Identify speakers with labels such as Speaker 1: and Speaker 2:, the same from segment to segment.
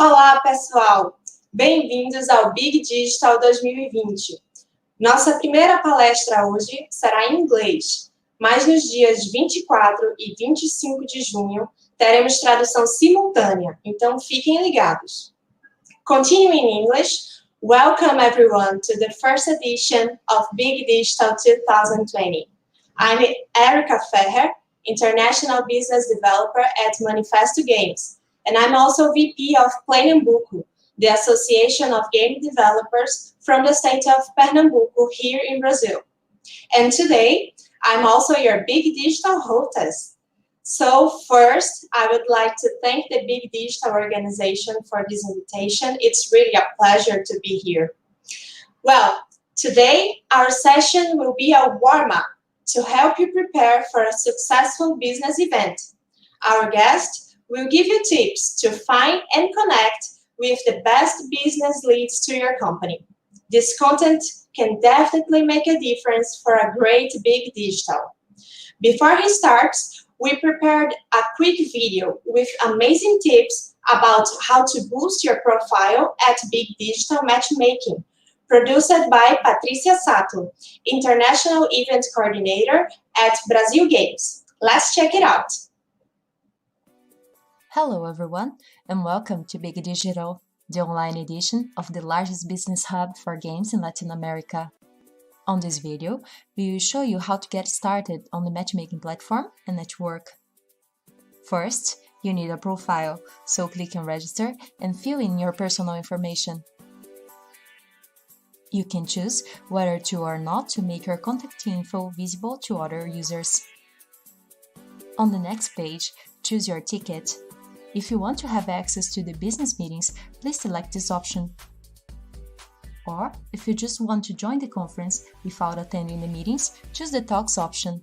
Speaker 1: Olá, pessoal! Bem-vindos ao Big Digital 2020. Nossa primeira palestra hoje será em inglês, mas nos dias 24 e 25 de junho teremos tradução simultânea, então fiquem ligados. Continuing in English, welcome everyone to the first edition of Big Digital 2020. I'm Erica Ferrer, International Business Developer at Manifesto Games. And I'm also VP of Pernambuco, the Association of Game Developers from the state of Pernambuco here in Brazil. And today, I'm also your Big Digital hostess. So first, I would like to thank the Big Digital organization for this invitation. It's really a pleasure to be here. Well, today, our session will be a warm-up to help you prepare for a successful business event. Our guest will give you tips to find and connect with the best business leads to your company. This content can definitely make a difference for a great Big Digital. Before he starts, we prepared a quick video with amazing tips about how to boost your profile at Big Digital Matchmaking, produced by Patricia Sato, International Event Coordinator at Brazil Games. Let's check it out.
Speaker 2: Hello everyone, and welcome to Big Digital, the online edition of the largest business hub for games in Latin America. On this video, we will show you how to get started on the matchmaking platform and network. First, you need a profile, so click on Register and fill in your personal information. You can choose whether to or not to make your contact info visible to other users. On the next page, choose your ticket. If you want to have access to the business meetings, please select this option. Or, if you just want to join the conference without attending the meetings, choose the Talks option.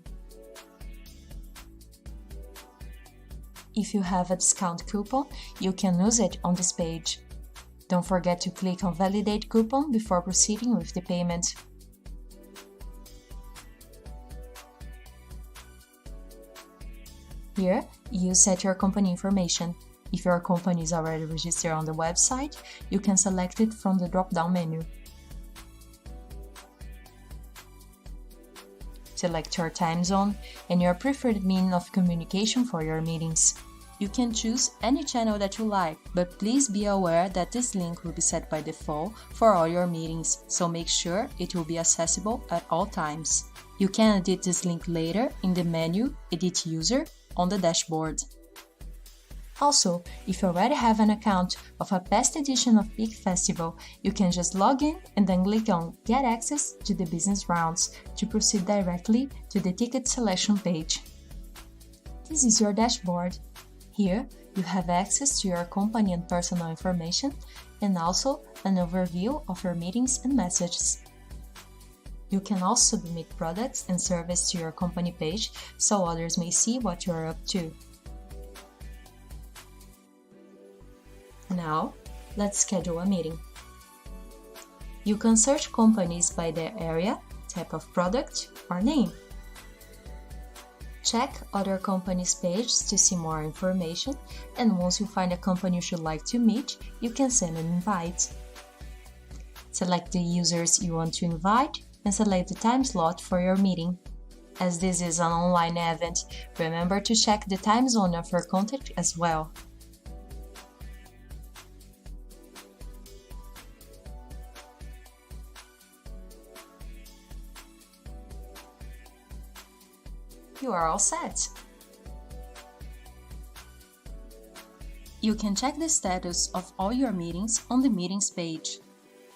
Speaker 2: If you have a discount coupon, you can use it on this page. Don't forget to click on Validate Coupon before proceeding with the payment. Here, you set your company information. If your company is already registered on the website, you can select it from the drop-down menu. Select your time zone and your preferred means of communication for your meetings. You can choose any channel that you like, but please be aware that this link will be set by default for all your meetings, so make sure it will be accessible at all times. You can edit this link later in the menu Edit User on the dashboard. Also, if you already have an account of a past edition of Big Festival, you can just log in and then click on Get Access to the Business Rounds to proceed directly to the ticket selection page. This is your dashboard. Here, you have access to your company and personal information, and also an overview of your meetings and messages. You can also submit products and services to your company page so others may see what you are up to. Now, let's schedule a meeting. You can search companies by their area, type of product, or name. Check other companies' pages to see more information, and once you find a company you should like to meet, you can send an invite. Select the users you want to invite and select the time slot for your meeting. As this is an online event, remember to check the time zone of your contact as well. You are all set. You can check the status of all your meetings on the Meetings page.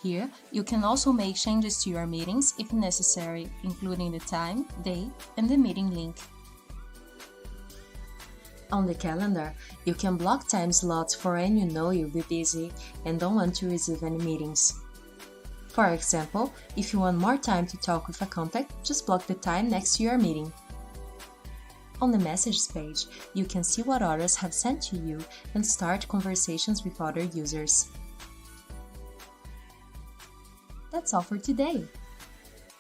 Speaker 2: Here, you can also make changes to your meetings if necessary, including the time, date, and the meeting link. On the calendar, you can block time slots for when you know you'll be busy and don't want to receive any meetings. For example, if you want more time to talk with a contact, just block the time next to your meeting. On the Messages page, you can see what others have sent to you and start conversations with other users. That's all for today.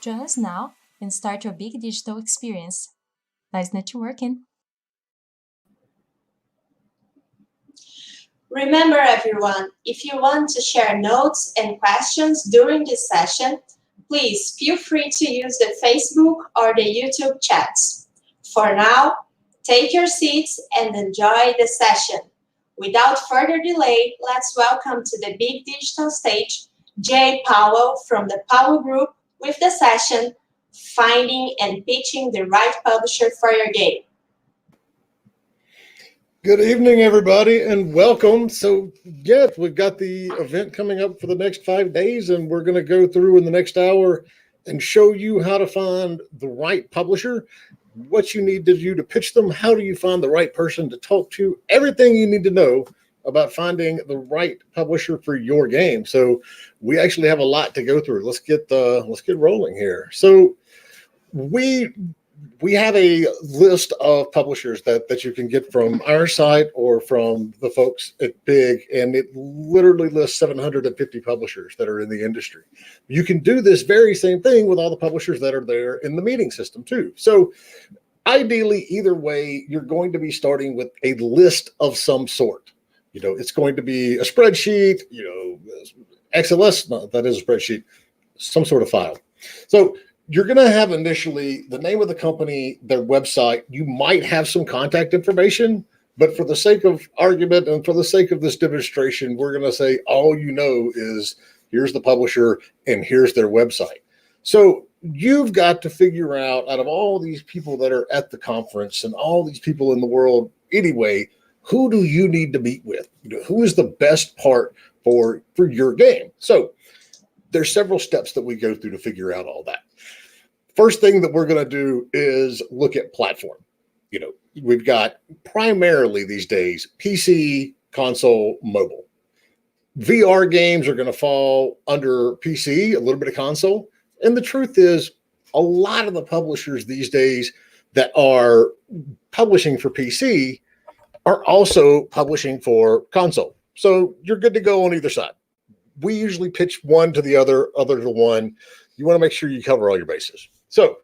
Speaker 2: Join us now and start your Big Digital experience. Nice networking!
Speaker 1: Remember everyone, if you want to share notes and questions during this session, please feel free to use the Facebook or the YouTube chats. For now, take your seats and enjoy the session. Without further delay, let's welcome to the Big Digital stage Jay Powell from the Powell Group with the session Finding and Pitching the Right Publisher for Your Game.
Speaker 3: Good evening, everybody, and welcome. So, yes, we've got the event coming up for the next 5 days, and we're going to go through in the next hour and show you how to find the right publisher, what you need to do to pitch them, how do you find the right person to talk to, everything you need to know about finding the right publisher for your game. So, we actually have a lot to go through. Let's get rolling here. So, we have a list of publishers that you can get from our site or from the folks at Big, and it literally lists 750 publishers that are in the industry. You can do this very same thing with all the publishers that are there in the meeting system too. So ideally, either way, you're going to be starting with a list of some sort. You know, it's going to be a spreadsheet, XLS, no, that is a spreadsheet, some sort of file. So you're going to have initially the name of the company, their website. You might have some contact information, but for the sake of argument and for the sake of this demonstration, we're going to say all you know is here's the publisher and here's their website. So you've got to figure out of all these people that are at the conference and all these people in the world anyway, who do you need to meet with? Who is the best part for your game? So there's several steps that we go through to figure out all that. First thing that we're going to do is look at platform. We've got primarily these days PC, console, mobile. VR games are going to fall under PC, a little bit of console. And the truth is, a lot of the publishers these days that are publishing for PC are also publishing for console. So you're good to go on either side. We usually pitch one to the other to one. You want to make sure you cover all your bases. So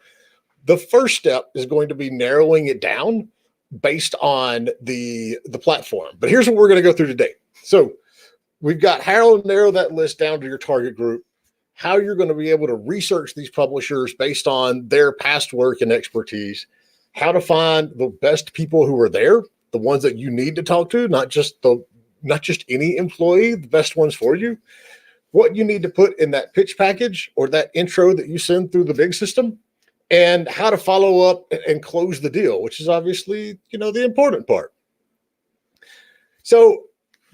Speaker 3: the first step is going to be narrowing it down based on the platform. But here's what we're going to go through today. So we've got how to narrow that list down to your target group, how you're going to be able to research these publishers based on their past work and expertise, how to find the best people who are there, the ones that you need to talk to, not just any employee, the best ones for you, what you need to put in that pitch package or that intro that you send through the Big system, and how to follow up and close the deal, which is obviously, the important part. So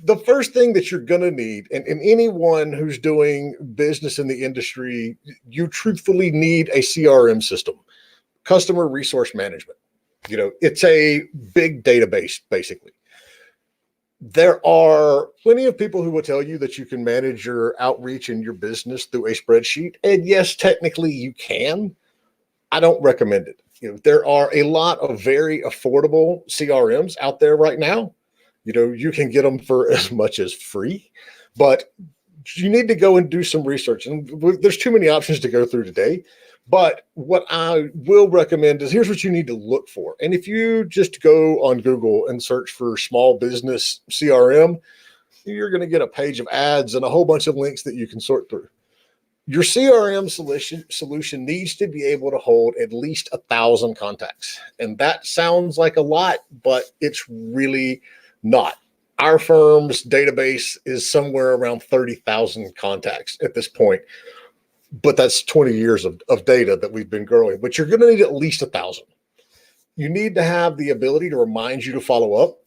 Speaker 3: the first thing that you're going to need, and anyone who's doing business in the industry, you truthfully need a CRM system, customer resource management. It's a big database, basically. There are plenty of people who will tell you that you can manage your outreach and your business through a spreadsheet. And yes, technically you can. I don't recommend it. There are a lot of very affordable CRMs out there right now. You can get them for as much as free, but you need to go and do some research. And there's too many options to go through today. But what I will recommend is here's what you need to look for. And if you just go on Google and search for small business CRM, you're going to get a page of ads and a whole bunch of links that you can sort through. Your CRM solution needs to be able to hold at least 1,000 contacts. And that sounds like a lot, but it's really not. Our firm's database is somewhere around 30,000 contacts at this point. But that's 20 years of data that we've been growing. But you're going to need at least 1,000. You need to have the ability to remind you to follow up,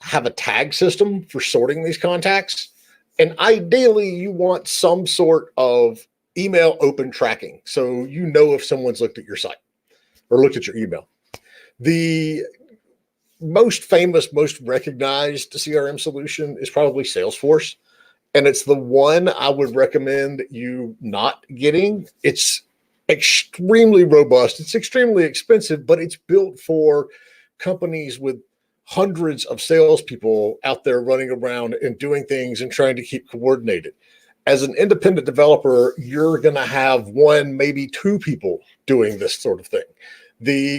Speaker 3: have a tag system for sorting these contacts. And ideally, you want some sort of email open tracking. So if someone's looked at your site or looked at your email. The most famous, most recognized CRM solution is probably Salesforce. And it's the one I would recommend you not getting. It's extremely robust. It's extremely expensive, but it's built for companies with hundreds of salespeople out there running around and doing things and trying to keep coordinated. As an independent developer, you're going to have one, maybe two people doing this sort of thing.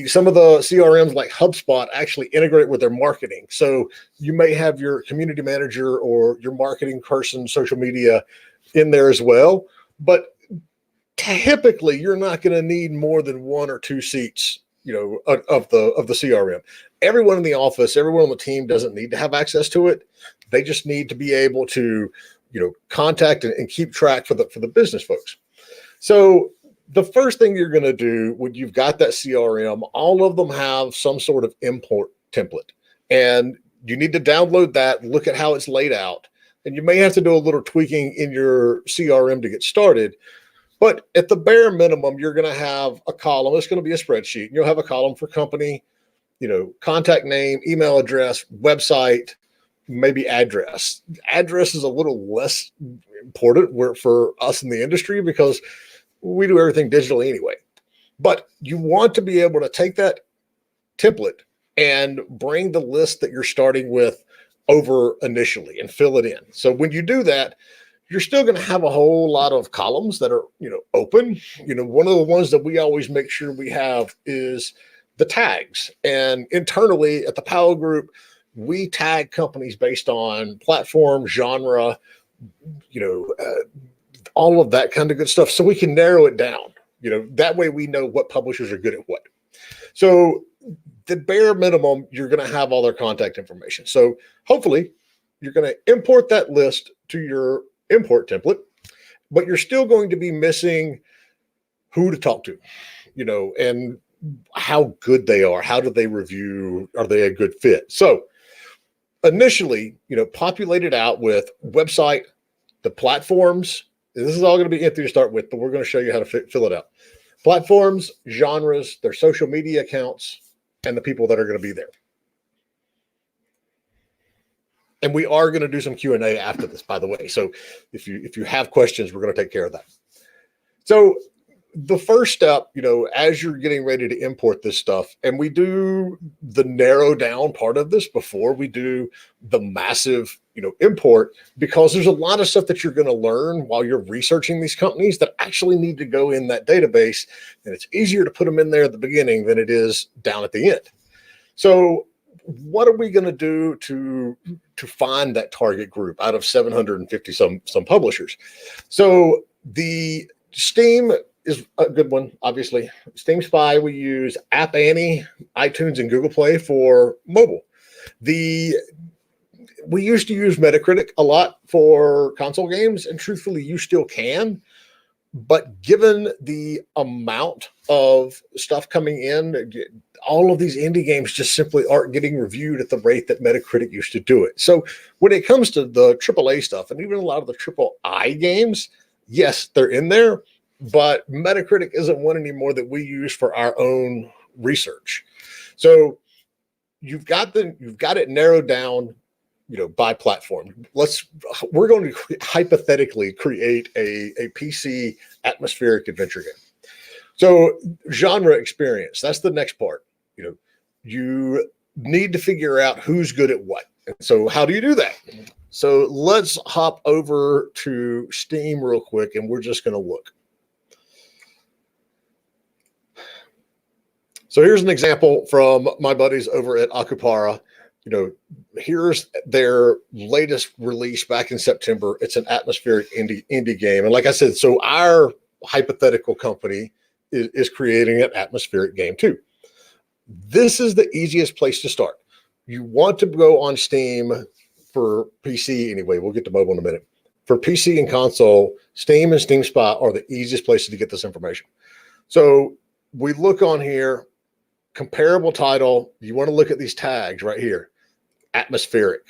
Speaker 3: Some of the CRMs like HubSpot actually integrate with their marketing. So you may have your community manager or your marketing person, social media in there as well. But typically you're not going to need more than 1 or 2 seats, of the CRM. Everyone in the office, everyone on the team doesn't need to have access to it. They just need to be able to, contact and keep track for the business folks. So the first thing you're going to do when you've got that CRM, all of them have some sort of import template, and you need to download that, look at how it's laid out, and you may have to do a little tweaking in your CRM to get started. But at the bare minimum, you're going to have a column. It's going to be a spreadsheet. You'll have a column for company, contact name, email address, website, maybe address. Address is a little less important for us in the industry because we do everything digitally anyway. But you want to be able to take that template and bring the list that you're starting with over initially and fill it in. So when you do that, you're still going to have a whole lot of columns that are, open. One of the ones that we always make sure we have is the tags. And internally at the Powell Group, we tag companies based on platform, genre, all of that kind of good stuff. So we can narrow it down. That way we know what publishers are good at what. So the bare minimum, you're going to have all their contact information. So hopefully you're going to import that list to your import template, but you're still going to be missing who to talk to, and how good they are. How do they review? Are they a good fit? So initially, populate it out with website, the platforms. This is all going to be empty to start with, but we're going to show you how to fill it out. Platforms, genres, their social media accounts, and the people that are going to be there. And we are going to do some Q&A after this, by the way. So if you have questions, we're going to take care of that. So the first step, as you're getting ready to import this stuff, and we do the narrow down part of this before we do the massive, import, because there's a lot of stuff that you're going to learn while you're researching these companies that actually need to go in that database. And it's easier to put them in there at the beginning than it is down at the end. So what are we going to do to find that target group out of 750 some publishers? So the Steam is a good one, obviously. SteamSpy, we use App Annie, iTunes, and Google Play for mobile. We used to use Metacritic a lot for console games, and truthfully, you still can. But given the amount of stuff coming in, all of these indie games just simply aren't getting reviewed at the rate that Metacritic used to do it. So when it comes to the AAA stuff, and even a lot of the AAA games, yes, they're in there, but Metacritic isn't one anymore that we use for our own research. So you've got it narrowed down, by platform. We're going to hypothetically create a PC atmospheric adventure game. So genre experience, that's the next part. You need to figure out who's good at what. And so how do you do that? So let's hop over to Steam real quick, and we're just going to look. So here's an example from my buddies over at Akupara. Here's their latest release back in September. It's an atmospheric indie game. And like I said, so our hypothetical company is creating an atmospheric game too. This is the easiest place to start. You want to go on Steam for PC anyway. We'll get to mobile in a minute. For PC and console, Steam and SteamSpy are the easiest places to get this information. So we look on here, comparable title. You want to look at these tags right here. Atmospheric.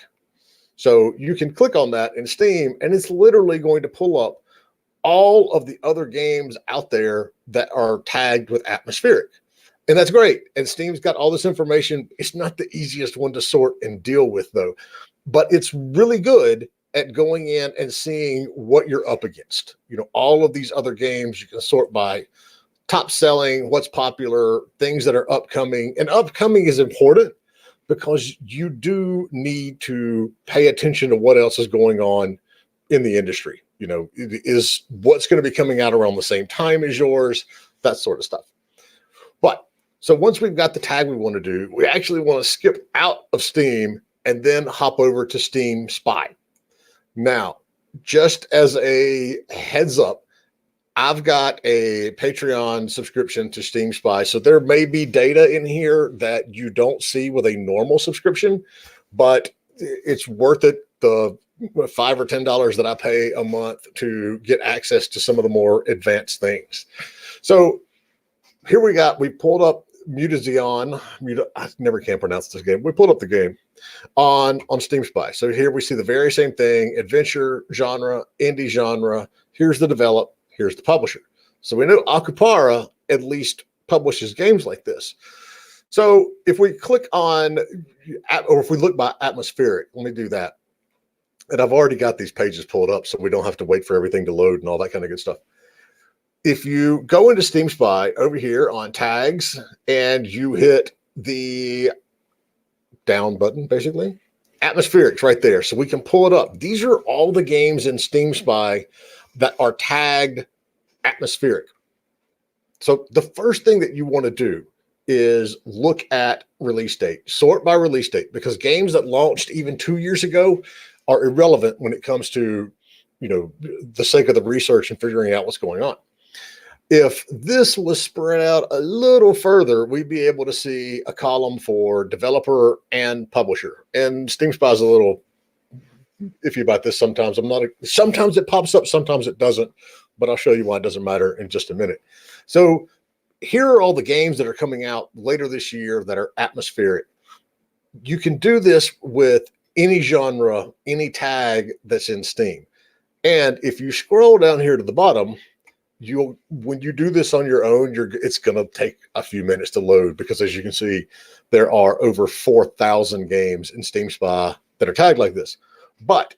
Speaker 3: So you can click on that in Steam, and it's literally going to pull up all of the other games out there that are tagged with atmospheric. And that's great. And Steam's got all this information. It's not the easiest one to sort and deal with, though, but it's really good at going in and seeing what you're up against. All of these other games you can sort by top selling, what's popular, things that are upcoming. And upcoming is important because you do need to pay attention to what else is going on in the industry. Is what's going to be coming out around the same time as yours, that sort of stuff. But So once we've got the tag we want to do, we actually want to skip out of Steam and then hop over to SteamSpy. Now, just as a heads up, I've got a Patreon subscription to SteamSpy. So there may be data in here that you don't see with a normal subscription, but it's worth it. The $5 or $10 that I pay a month to get access to some of the more advanced things. So here we pulled up Mutazion. I never can pronounce this game. We pulled up the game on SteamSpy. So here we see the very same thing: adventure genre, indie genre. Here's the develop. Here's the publisher. So we know Akupara at least publishes games like this. So if we click on, or if we look by atmospheric, let me do that. And I've already got these pages pulled up, so we don't have to wait for everything to load and all that kind of good stuff. If you go into SteamSpy over here on tags and you hit the down button, basically, atmospheric's right there. So we can pull it up. These are all the games in SteamSpy that are tagged atmospheric. So the first thing that you want to do is look at release date, sort by release date, because games that launched even 2 years ago are irrelevant when it comes to, the sake of the research and figuring out what's going on. If this was spread out a little further, we'd be able to see a column for developer and publisher. And SteamSpy is a little iffy about this sometimes. Sometimes it pops up, sometimes it doesn't, but I'll show you why it doesn't matter in just a minute. So here are all the games that are coming out later this year that are atmospheric. You can do this with any genre, any tag that's in Steam. And if you scroll down here to the bottom, when you do this on your own, it's going to take a few minutes to load, because as you can see, there are over 4,000 games in SteamSpy that are tagged like this. But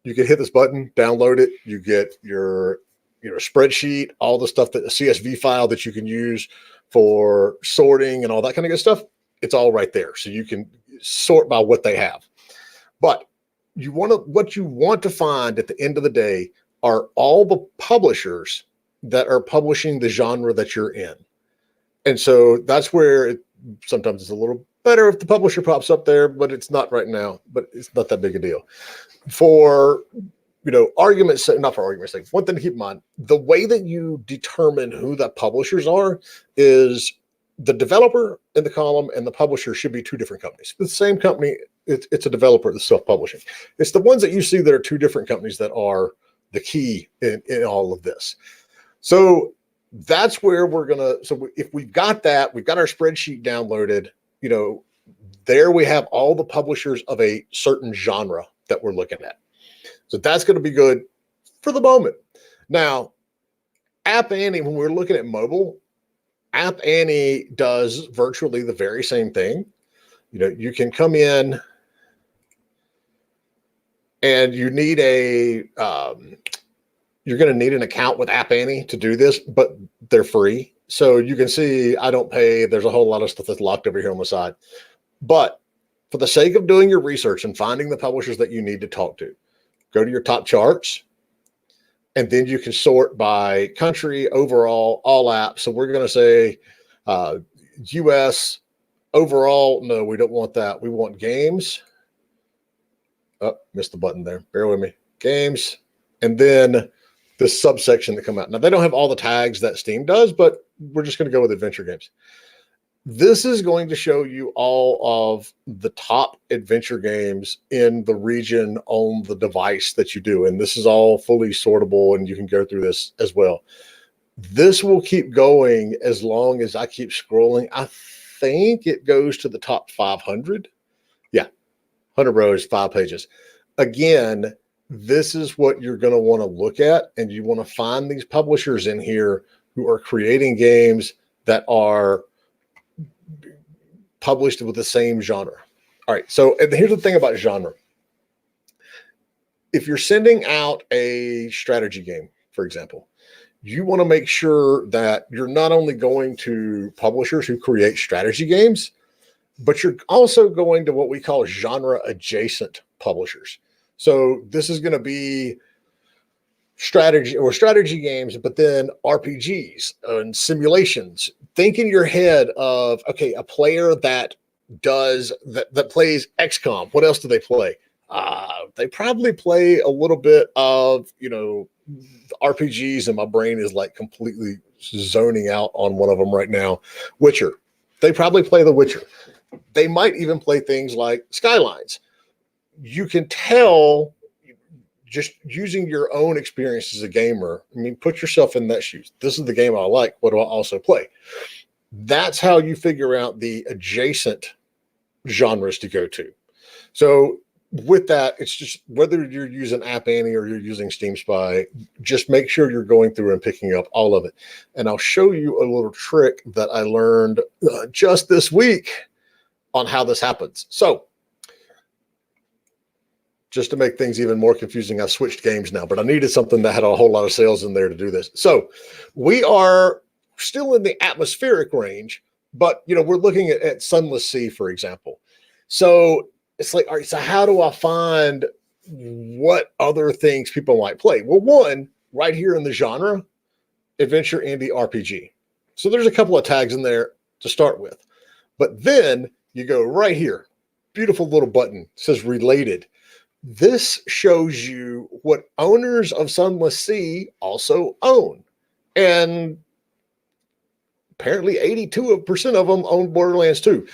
Speaker 3: you can hit this button, download it. You get your spreadsheet, all the stuff, that a CSV file that you can use for sorting and all that kind of good stuff. It's all right there. So you can sort by what they have. But what you want to find at the end of the day are all the publishers that are publishing the genre that you're in. And so that's where sometimes it's a little better if the publisher pops up there, but it's not right now, but it's not that big a deal. For, argument's sake, not for argument's sake, one thing to keep in mind, the way that you determine who the publishers are is the developer in the column and the publisher should be two different companies. The same company, it's a developer that's self-publishing. It's the ones that you see that are two different companies that are the key in all of this. So that's where so if we've got that, we've got our spreadsheet downloaded, there we have all the publishers of a certain genre that we're looking at. So that's going to be good for the moment. Now, App Annie, when we're looking at mobile, App Annie does virtually the very same thing. You can come in and you're going to need an account with App Annie to do this, but they're free. So you can see I don't pay. There's a whole lot of stuff that's locked over here on the side. But for the sake of doing your research and finding the publishers that you need to talk to, go to your top charts, and then you can sort by country, overall, all apps. So we're going to say US overall. No, we don't want that. We want games. Oh, missed the button there. Bear with me. Games. And then this subsection that come out. Now, they don't have all the tags that Steam does, but we're just going to go with adventure games. This is going to show you all of the top adventure games in the region on the device that you do. And this is all fully sortable, and you can go through this as well. This will keep going as long as I keep scrolling. I think it goes to the top 500. Yeah, 100 rows, 5 pages. Again, this is what you're going to want to look at, and you want to find these publishers in here who are creating games that are published with the same genre. All right. So here's the thing about genre. If you're sending out a strategy game, for example, you want to make sure that you're not only going to publishers who create strategy games, but you're also going to what we call genre adjacent publishers. So this is going to be strategy games, but then RPGs and simulations, think in your head of, okay, a player that plays XCOM. What else do they play? They probably play a little bit of, RPGs, and my brain is like completely zoning out on one of them right now. Witcher. They probably play The Witcher. They might even play things like Skylines. You can tell just using your own experience as a gamer. I mean, put yourself in that shoes. This is the game I like. What do I also play? That's how you figure out the adjacent genres to go to. So with that, it's just whether you're using App Annie or you're using SteamSpy, just make sure you're going through and picking up all of it. And I'll show you a little trick that I learned just this week on how this happens. So just to make things even more confusing, I've switched games now, but I needed something that had a whole lot of sales in there to do this. So we are still in the atmospheric range, but we're looking at Sunless Sea, for example. So it's like, all right, so how do I find what other things people might play? Well, one, right here in the genre, adventure, indie, RPG. So there's a couple of tags in there to start with. But then you go right here, beautiful little button, says related. This shows you what owners of Sunless Sea also own. And apparently 82% of them own Borderlands 2.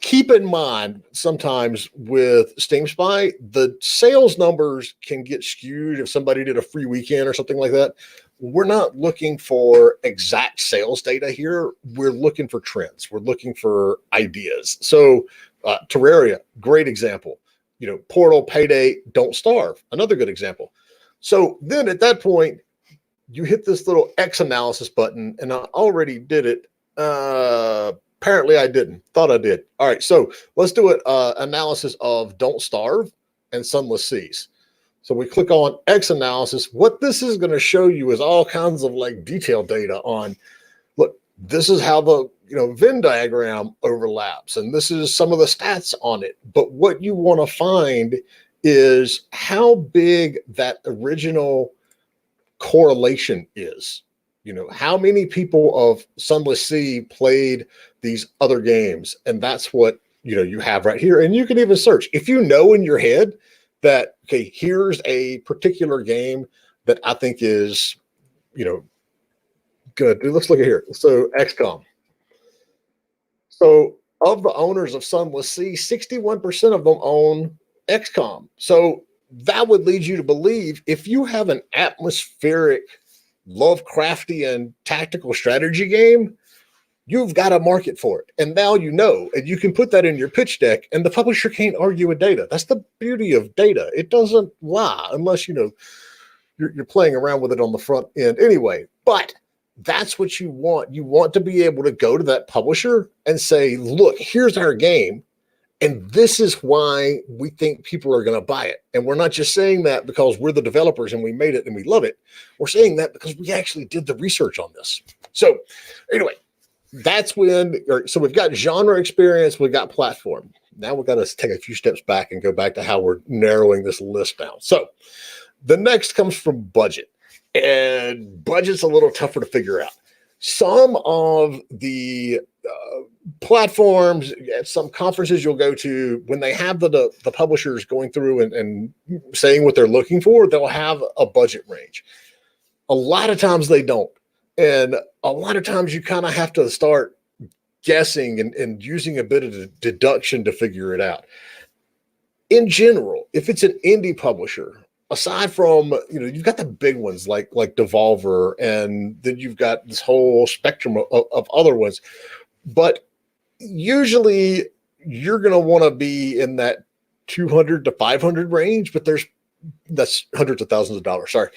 Speaker 3: Keep in mind, sometimes with SteamSpy, the sales numbers can get skewed if somebody did a free weekend or something like that. We're not looking for exact sales data here. We're looking for trends. We're looking for ideas. So Terraria, great example. Portal, Payday, Don't Starve, another good example. So then at that point, you hit this little X analysis button, and I already did it. Apparently I didn't. Thought I did. All right, so let's do it. Analysis of Don't Starve and Sunless Seas. So we click on X analysis. What this is going to show you is all kinds of like detailed data on, look, this is how the Venn diagram overlaps, and this is some of the stats on it. But what you want to find is how big that original correlation is. How many people of Sunless Sea played these other games, and that's what you have right here. And you can even search if you know in your head that, okay, here's a particular game that I think is good. Let's look at here. So XCOM. So of the owners of Sunless Sea, 61% of them own XCOM. So that would lead you to believe if you have an atmospheric, Lovecraftian tactical strategy game, you've got a market for it. And now and you can put that in your pitch deck, and the publisher can't argue with data. That's the beauty of data. It doesn't lie unless you're playing around with it on the front end anyway. But that's what you want. You want to be able to go to that publisher and say, look, here's our game, and this is why we think people are going to buy it. And we're not just saying that because we're the developers and we made it and we love it. We're saying that because we actually did the research on this. So anyway, that's so we've got genre experience, we've got platform. Now we've got to take a few steps back and go back to how we're narrowing this list down. So the next comes from budget. And budget's a little tougher to figure out. Some of the platforms at some conferences you'll go to, when they have the publishers going through and saying what they're looking for, they'll have a budget range. A lot of times they don't. And a lot of times you kind of have to start guessing and using a bit of deduction to figure it out. In general, if it's an indie publisher, aside from, you've got the big ones like Devolver, and then you've got this whole spectrum of other ones. But usually you're going to want to be in that 200 to 500 range, but that's hundreds of thousands of dollars. Sorry.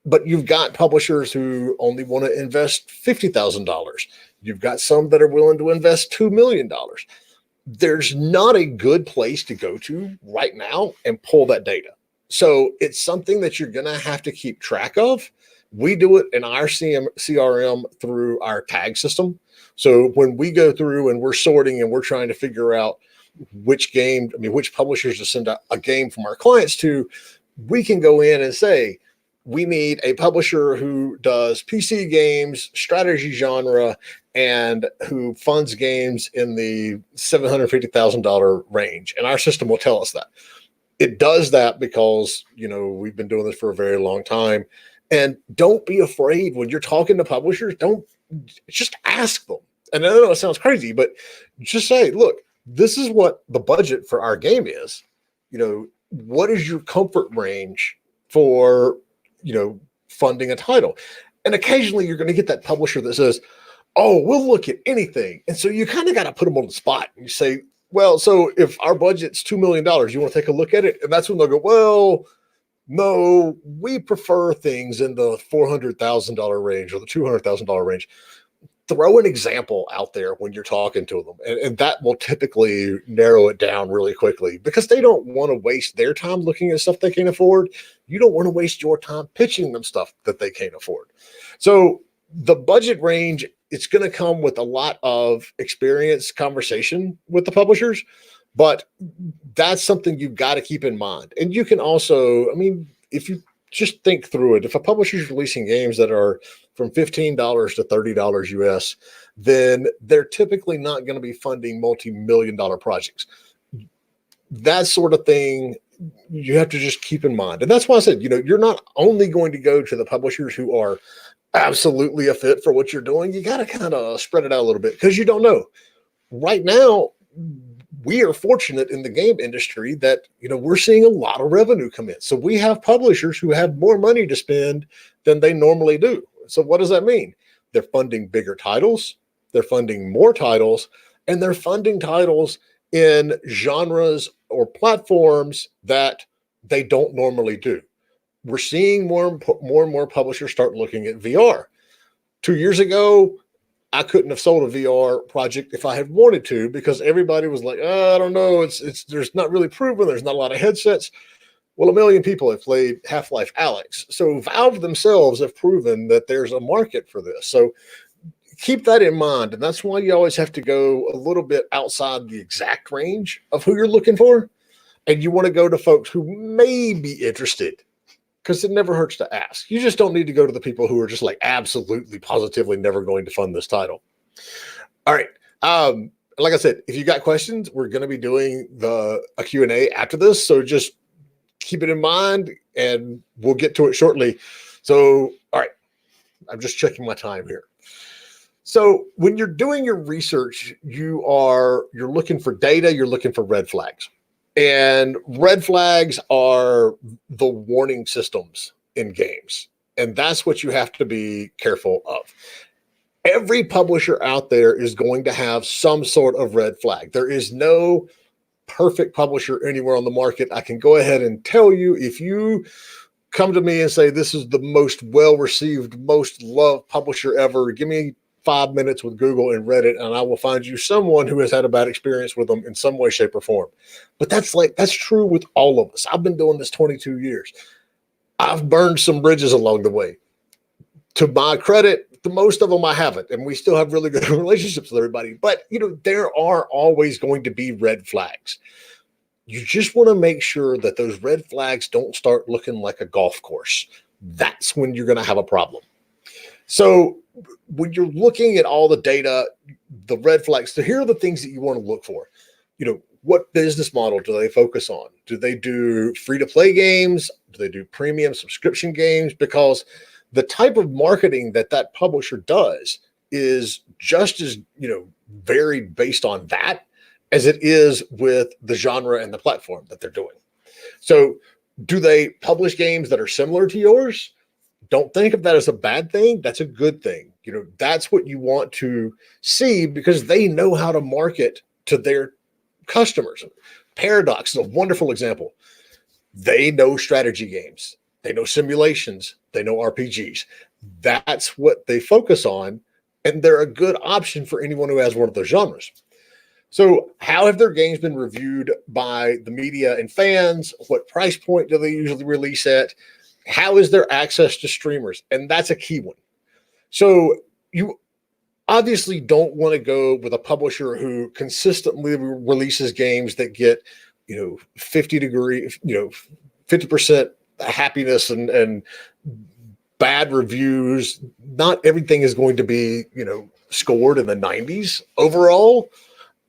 Speaker 3: But you've got publishers who only want to invest $50,000. You've got some that are willing to invest $2 million. There's not a good place to go to right now and pull that data. So it's something that you're going to have to keep track of. We do it in our CRM through our tag system. So when we go through and we're sorting and we're trying to figure out which publishers to send a game from our clients to, we can go in and say, we need a publisher who does PC games, strategy genre, and who funds games in the $750,000 range. And our system will tell us that. It does that because, we've been doing this for a very long time. And don't be afraid when you're talking to publishers. Don't just ask them. And I know it sounds crazy, but just say, look, this is what the budget for our game is. What is your comfort range for, funding a title? And occasionally you're going to get that publisher that says, oh, we'll look at anything. And so you kind of got to put them on the spot. And you say, well, so if our budget's $2 million, you want to take a look at it? And that's when they'll go, well, no, we prefer things in the $400,000 range or the $200,000 range. Throw an example out there when you're talking to them. And that will typically narrow it down really quickly because they don't want to waste their time looking at stuff they can't afford. You don't want to waste your time pitching them stuff that they can't afford. So the budget range, it's going to come with a lot of experience conversation with the publishers, but that's something you've got to keep in mind. And you can also, if you just think through it, if a publisher is releasing games that are from $15 to $30 US, then they're typically not going to be funding multi-million-dollar projects. That sort of thing you have to just keep in mind. And that's why I said, you're not only going to go to the publishers who are absolutely a fit for what you're doing. You got to kind of spread it out a little bit because you don't know. Right now, we are fortunate in the game industry that, we're seeing a lot of revenue come in. So we have publishers who have more money to spend than they normally do. So what does that mean? They're funding bigger titles, they're funding more titles, and they're funding titles in genres or platforms that they don't normally do. We're seeing more and more publishers start looking at VR. 2 years ago, I couldn't have sold a VR project if I had wanted to because everybody was like, I don't know, it's there's not really proven, there's not a lot of headsets. Well, 1 million people have played Half-Life Alyx. So Valve themselves have proven that there's a market for this. So keep that in mind. And that's why you always have to go a little bit outside the exact range of who you're looking for. And you want to go to folks who may be interested because it never hurts to ask. You just don't need to go to the people who are just like absolutely, positively never going to fund this title. All right. Like I said, if you got questions, we're going to be doing a Q&A after this. So just keep it in mind and we'll get to it shortly. So, all right. I'm just checking my time here. So when you're doing your research, you're looking for data, you're looking for red flags. And red flags are the warning systems in games. And that's what you have to be careful of. Every publisher out there is going to have some sort of red flag. There is no perfect publisher anywhere on the market. I can go ahead and tell you, if you come to me and say, this is the most well-received, most loved publisher ever, give me 5 minutes with Google and Reddit, and I will find you someone who has had a bad experience with them in some way, shape, or form. But that's true with all of us. I've been doing this 22 years. I've burned some bridges along the way. To my credit, the most of them I haven't, and we still have really good relationships with everybody. But, there are always going to be red flags. You just want to make sure that those red flags don't start looking like a golf course. That's when you're going to have a problem. So when you're looking at all the data, the red flags, so here are the things that you want to look for. What business model do they focus on? Do they do free-to-play games? Do they do premium subscription games? Because the type of marketing that publisher does is just as, varied based on that as it is with the genre and the platform that they're doing. So do they publish games that are similar to yours? Don't think of that as a bad thing. That's a good thing. That's what you want to see because they know how to market to their customers. Paradox is a wonderful example. They know strategy games. They know simulations. They know RPGs. That's what they focus on. And they're a good option for anyone who has one of those genres. So how have their games been reviewed by the media and fans? What price point do they usually release at? How is their access to streamers? And that's a key one. So you obviously don't want to go with a publisher who consistently releases games that get, 50% happiness and bad reviews. Not everything is going to be, scored in the 90s overall.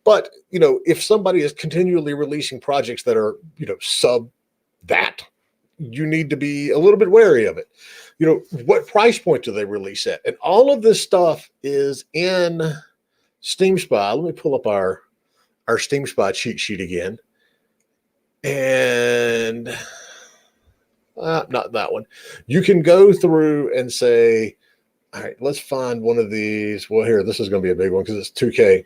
Speaker 3: But, if somebody is continually releasing projects that are, sub that, you need to be a little bit wary of it. What price point do they release at? And all of this stuff is in SteamSpy. Let me pull up our SteamSpy cheat sheet again. And not that one. You can go through and say, all right, let's find one of these. Well, here, this is going to be a big one because it's 2K.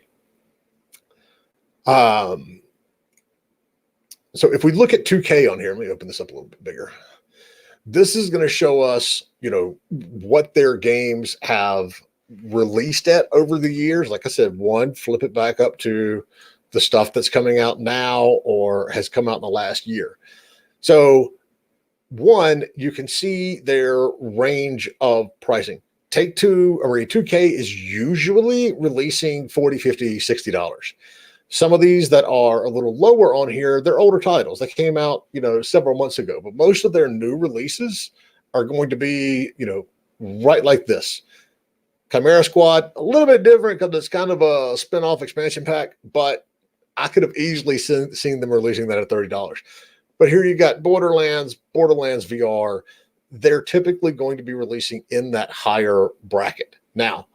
Speaker 3: So if we look at 2K on here, let me open this up a little bit bigger. This is going to show us, what their games have released at over the years. Like I said, flip it back up to the stuff that's coming out now or has come out in the last year. So you can see their range of pricing. Take-Two or 2K is usually releasing $40, $50, $60. Some of these that are a little lower on here, they're older titles that came out, several months ago. But most of their new releases are going to be, right like this. Chimera Squad, a little bit different because it's kind of a spin-off expansion pack, but I could have easily seen them releasing that at $30. But here you got Borderlands VR. They're typically going to be releasing in that higher bracket. Now,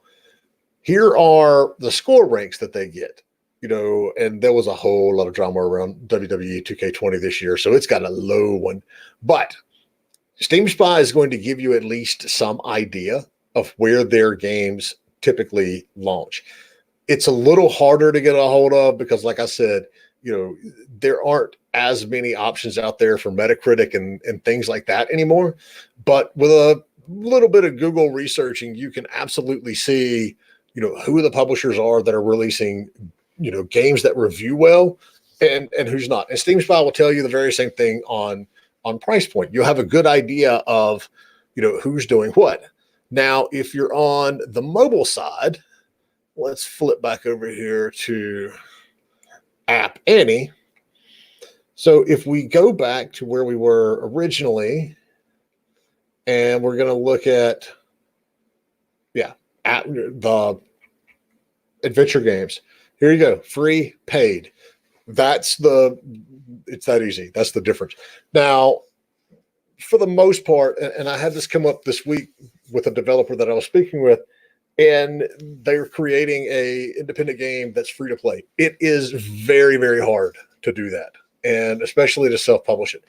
Speaker 3: here are the score ranks that they get. And there was a whole lot of drama around WWE 2K20 this year, so it's got a low one. But SteamSpy is going to give you at least some idea of where their games typically launch. It's a little harder to get a hold of because, like I said, there aren't as many options out there for Metacritic and things like that anymore. But with a little bit of Google researching, you can absolutely see, who the publishers are that are releasing games that review well and who's not. And SteamSpy will tell you the very same thing on price point. You'll have a good idea of, who's doing what. Now, if you're on the mobile side, let's flip back over here to App Annie. So if we go back to where we were originally, and we're going to look at, the adventure games. Here you go. Free, paid. It's that easy. That's the difference. Now, for the most part, and I had this come up this week with a developer that I was speaking with, and they're creating a independent game that's free to play. It is very, very hard to do that, and especially to self-publish it.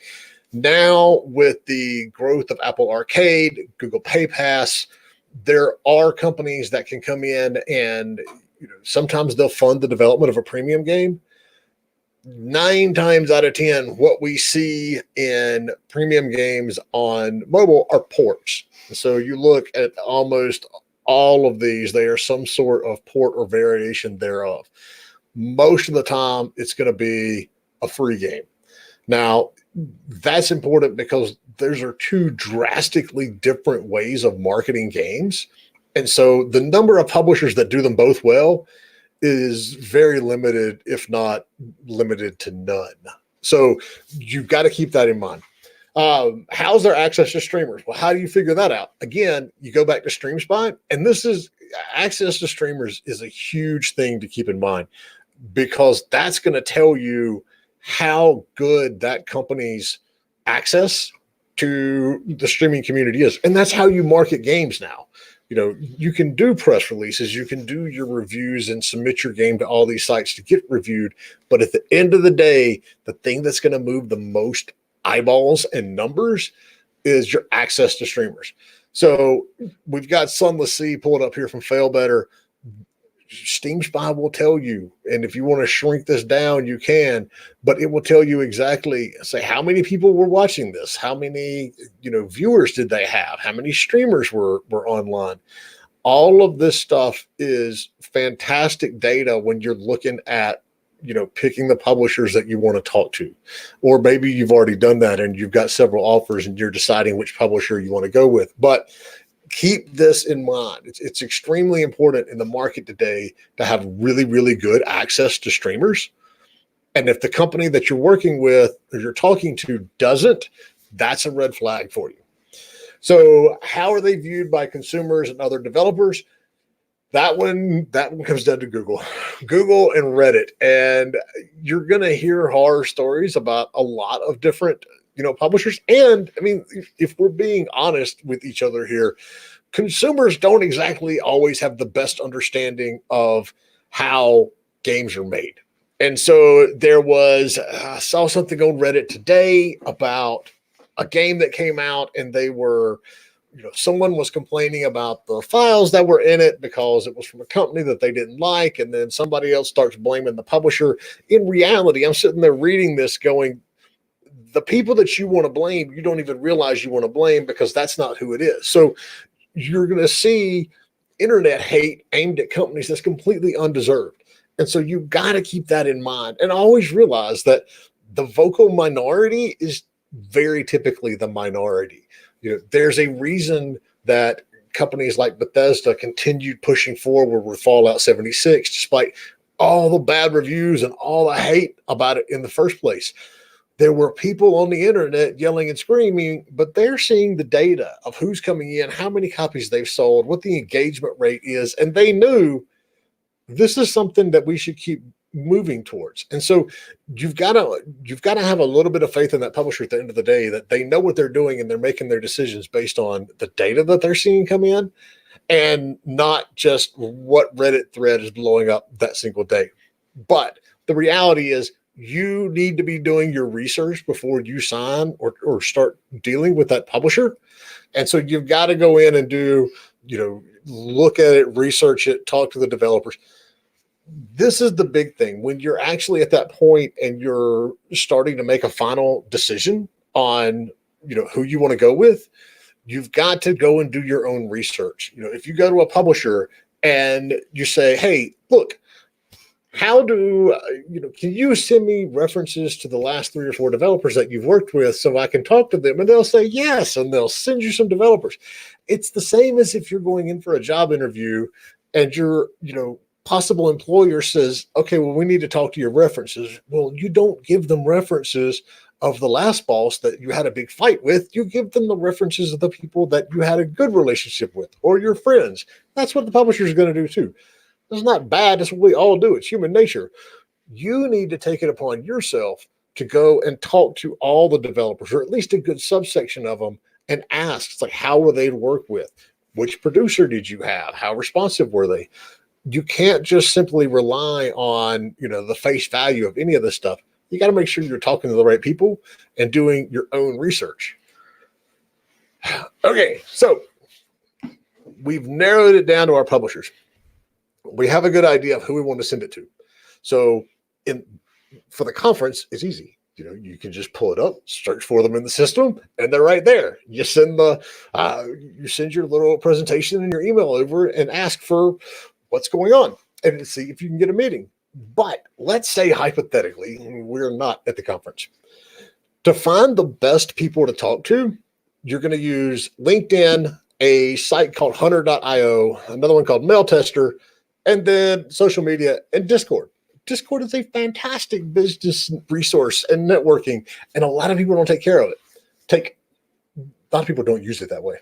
Speaker 3: Now, with the growth of Apple Arcade, Google Pay Pass, there are companies that can come in and sometimes they'll fund the development of a premium game. 9 times out of 10, what we see in premium games on mobile are ports. So you look at almost all of these, they are some sort of port or variation thereof. Most of the time, it's going to be a free game. Now, that's important because those are 2 drastically different ways of marketing games. And so the number of publishers that do them both well is very limited, if not limited to none. So you've got to keep that in mind. How's their access to streamers? Well, how do you figure that out? Again, you go back to SteamSpy, and this is access to streamers is a huge thing to keep in mind because that's going to tell you how good that company's access to the streaming community is. And that's how you market games now. You can do press releases, you can do your reviews and submit your game to all these sites to get reviewed. But at the end of the day, the thing that's going to move the most eyeballs and numbers is your access to streamers. So we've got Sunless Sea pulled up here from Failbetter. SteamSpy will tell you, and if you want to shrink this down, you can, but it will tell you exactly, say, how many people were watching this, how many, viewers did they have, how many streamers were online. All of this stuff is fantastic data when you're looking at, picking the publishers that you want to talk to, or maybe you've already done that and you've got several offers and you're deciding which publisher you want to go with. But keep this in mind. It's extremely important in the market today to have really, really good access to streamers. And if the company that you're working with or you're talking to doesn't, that's a red flag for you. So how are they viewed by consumers and other developers? That one comes down to Google and Reddit. And you're going to hear horror stories about a lot of different, publishers. And I mean, if we're being honest with each other here, consumers don't exactly always have the best understanding of how games are made. And so I saw something on Reddit today about a game that came out, and they were, someone was complaining about the files that were in it because it was from a company that they didn't like. And then somebody else starts blaming the publisher. In reality, I'm sitting there reading this going, the people that you want to blame, you don't even realize you want to blame, because that's not who it is. So you're going to see internet hate aimed at companies that's completely undeserved. And so you've got to keep that in mind, and always realize that the vocal minority is very typically the minority. There's a reason that companies like Bethesda continued pushing forward with Fallout 76, despite all the bad reviews and all the hate about it in the first place. There were people on the internet yelling and screaming, but they're seeing the data of who's coming in, how many copies they've sold, what the engagement rate is, and they knew this is something that we should keep moving towards. And so you've got to have a little bit of faith in that publisher at the end of the day, that they know what they're doing and they're making their decisions based on the data that they're seeing come in, and not just what Reddit thread is blowing up that single day. But the reality is, you need to be doing your research before you sign or start dealing with that publisher. And so you've got to go in and do, look at it, research it, talk to the developers. This is the big thing. When you're actually at that point and you're starting to make a final decision on, who you want to go with, you've got to go and do your own research. If you go to a publisher and you say, hey, look, how can you send me references to the last 3 or 4 developers that you've worked with so I can talk to them? And they'll say yes, and they'll send you some developers. It's the same as if you're going in for a job interview and your, possible employer says, okay, well, we need to talk to your references. Well, you don't give them references of the last boss that you had a big fight with. You give them the references of the people that you had a good relationship with, or your friends. That's what the publisher is going to do too. It's not bad. That's what we all do. It's human nature. You need to take it upon yourself to go and talk to all the developers, or at least a good subsection of them, and ask, it's like, how were they to work with? Which producer did you have? How responsive were they? You can't just simply rely on, the face value of any of this stuff. You got to make sure you're talking to the right people and doing your own research. Okay, so we've narrowed it down to our publishers. We have a good idea of who we want to send it to. So for the conference, it's easy. You can just pull it up, search for them in the system, and they're right there. You send your little presentation in your email over and ask for what's going on and see if you can get a meeting. But let's say hypothetically, we're not at the conference. To find the best people to talk to, you're going to use LinkedIn, a site called hunter.io, another one called Mail Tester, and then social media and Discord. Discord is a fantastic business resource and networking, and a lot of people don't take care of it. A lot of people don't use it that way.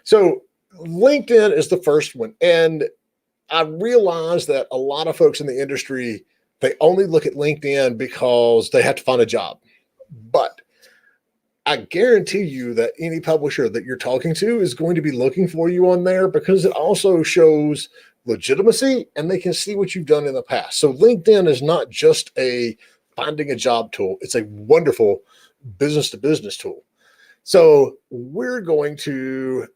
Speaker 3: So LinkedIn is the first one. And I realize that a lot of folks in the industry, they only look at LinkedIn because they have to find a job. But I guarantee you that any publisher that you're talking to is going to be looking for you on there, because it also shows legitimacy and they can see what you've done in the past. So LinkedIn is not just a finding a job tool. It's a wonderful business to business tool. So we're going to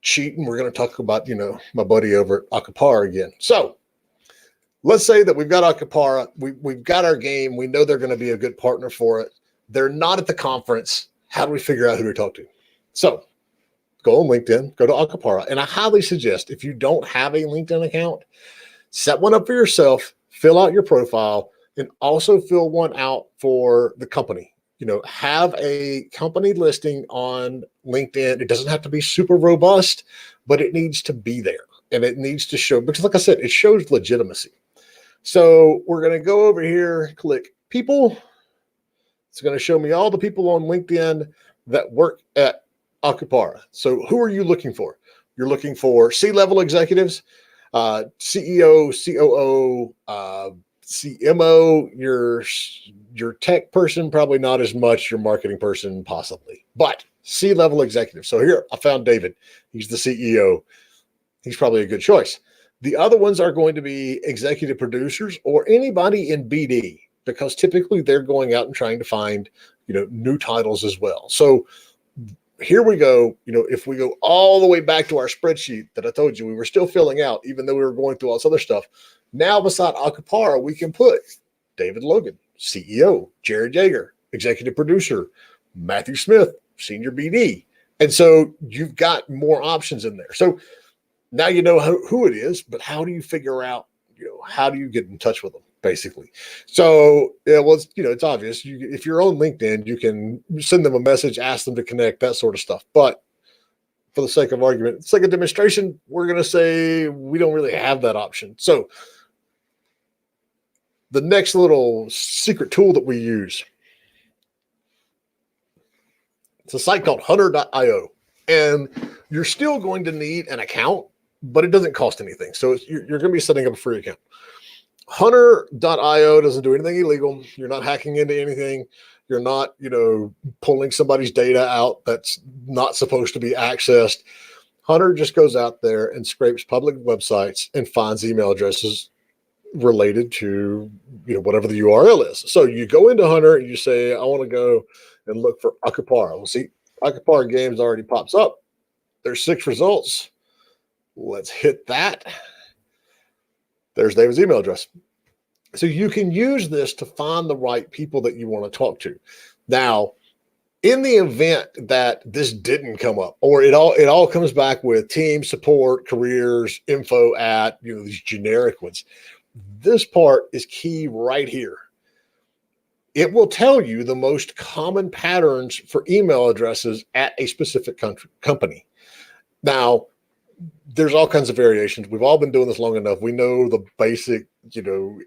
Speaker 3: cheat, and we're going to talk about, my buddy over at Acapara again. So let's say that we've got Acapara. We've got our game. We know they're going to be a good partner for it. They're not at the conference. How do we figure out who to talk to? So go on LinkedIn, go to Acapara. And I highly suggest, if you don't have a LinkedIn account, set one up for yourself, fill out your profile, and also fill one out for the company. Have a company listing on LinkedIn. It doesn't have to be super robust, but it needs to be there. And it needs to show, because like I said, it shows legitimacy. So we're going to go over here, click people. It's going to show me all the people on LinkedIn that work at Akupara. So who are you looking for? You're looking for C-level executives, CEO, COO, CMO, your tech person, probably not as much, your marketing person, possibly, but C-level executive. So here I found David. He's the CEO. He's probably a good choice. The other ones are going to be executive producers or anybody in BD, because typically they're going out and trying to find, new titles as well. So here we go. If we go all the way back to our spreadsheet that I told you we were still filling out, even though we were going through all this other stuff. Now, beside Akupara, we can put David Logan, CEO, Jared Yeager, executive producer, Matthew Smith, senior BD. And so you've got more options in there. So now you know who it is, but how do you figure out, how do you get in touch with them, basically? So, it's obvious. If you're on LinkedIn, you can send them a message, ask them to connect, that sort of stuff. But for the sake of argument, it's like a demonstration. We're going to say we don't really have that option. So the next little secret tool that we use, it's a site called hunter.io. And you're still going to need an account, but it doesn't cost anything. So you're going to be setting up a free account. Hunter.io doesn't do anything illegal. You're not hacking into anything. You're not, pulling somebody's data out that's not supposed to be accessed. Hunter just goes out there and scrapes public websites and finds email addresses related to, whatever the URL is. So you go into Hunter and you say, I want to go and look for Akupara. We'll see Akupara Games already pops up. There's 6 results. Let's hit that. There's David's email address. So you can use this to find the right people that you want to talk to. Now, in the event that this didn't come up, or it all comes back with team, support, careers, info at, these generic ones, this part is key right here. It will tell you the most common patterns for email addresses at a specific company. Now, there's all kinds of variations. We've all been doing this long enough. We know the basic,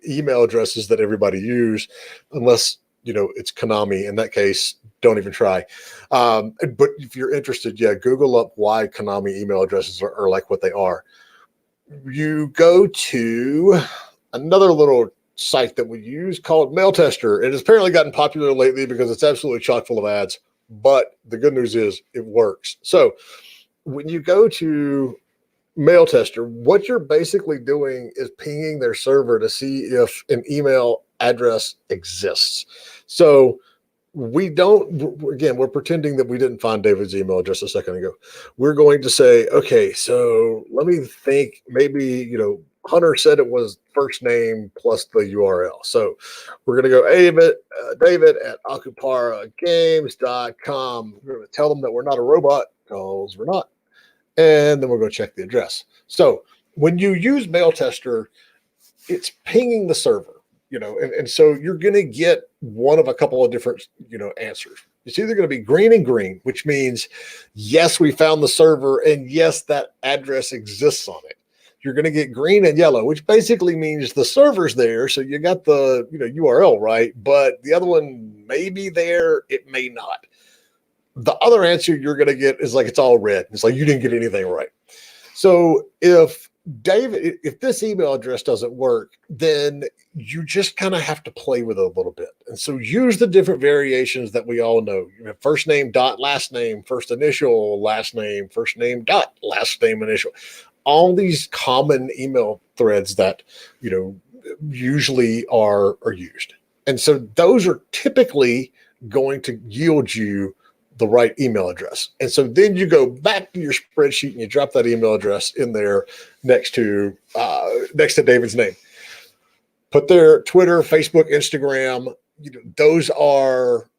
Speaker 3: email addresses that everybody use, unless, it's Konami. In that case, don't even try. But if you're interested, Google up why Konami email addresses are like what they are. You go to another little site that we use called Mail Tester. It has apparently gotten popular lately because it's absolutely chock full of ads. But the good news is it works. So when you go to Mail Tester, what you're basically doing is pinging their server to see if an email address exists. So we're pretending that we didn't find David's email address a second ago. We're going to say, okay, so let me think, maybe, Hunter said it was first name plus the URL. So we're going to go David at akuparagames.com. We're going to tell them that we're not a robot, because we're not. And then we'll go check the address. So when you use Mail Tester, it's pinging the server, and so you're going to get one of a couple of different, answers. It's either going to be green and green, which means, yes, we found the server, and yes, that address exists on it. You're going to get green and yellow, which basically means the server's there. So you got the, URL right, but the other one may be there. It may not. The other answer you're going to get is like, it's all red. It's like, you didn't get anything right. So if this email address doesn't work, then you just kind of have to play with it a little bit. And so use the different variations that we all know. First name dot last name, first initial, last name, first name dot last name initial. All these common email threads that, usually are used. And so those are typically going to yield you the right email address. And so then you go back to your spreadsheet and you drop that email address in there next to David's name. Put their Twitter, Facebook, Instagram, those are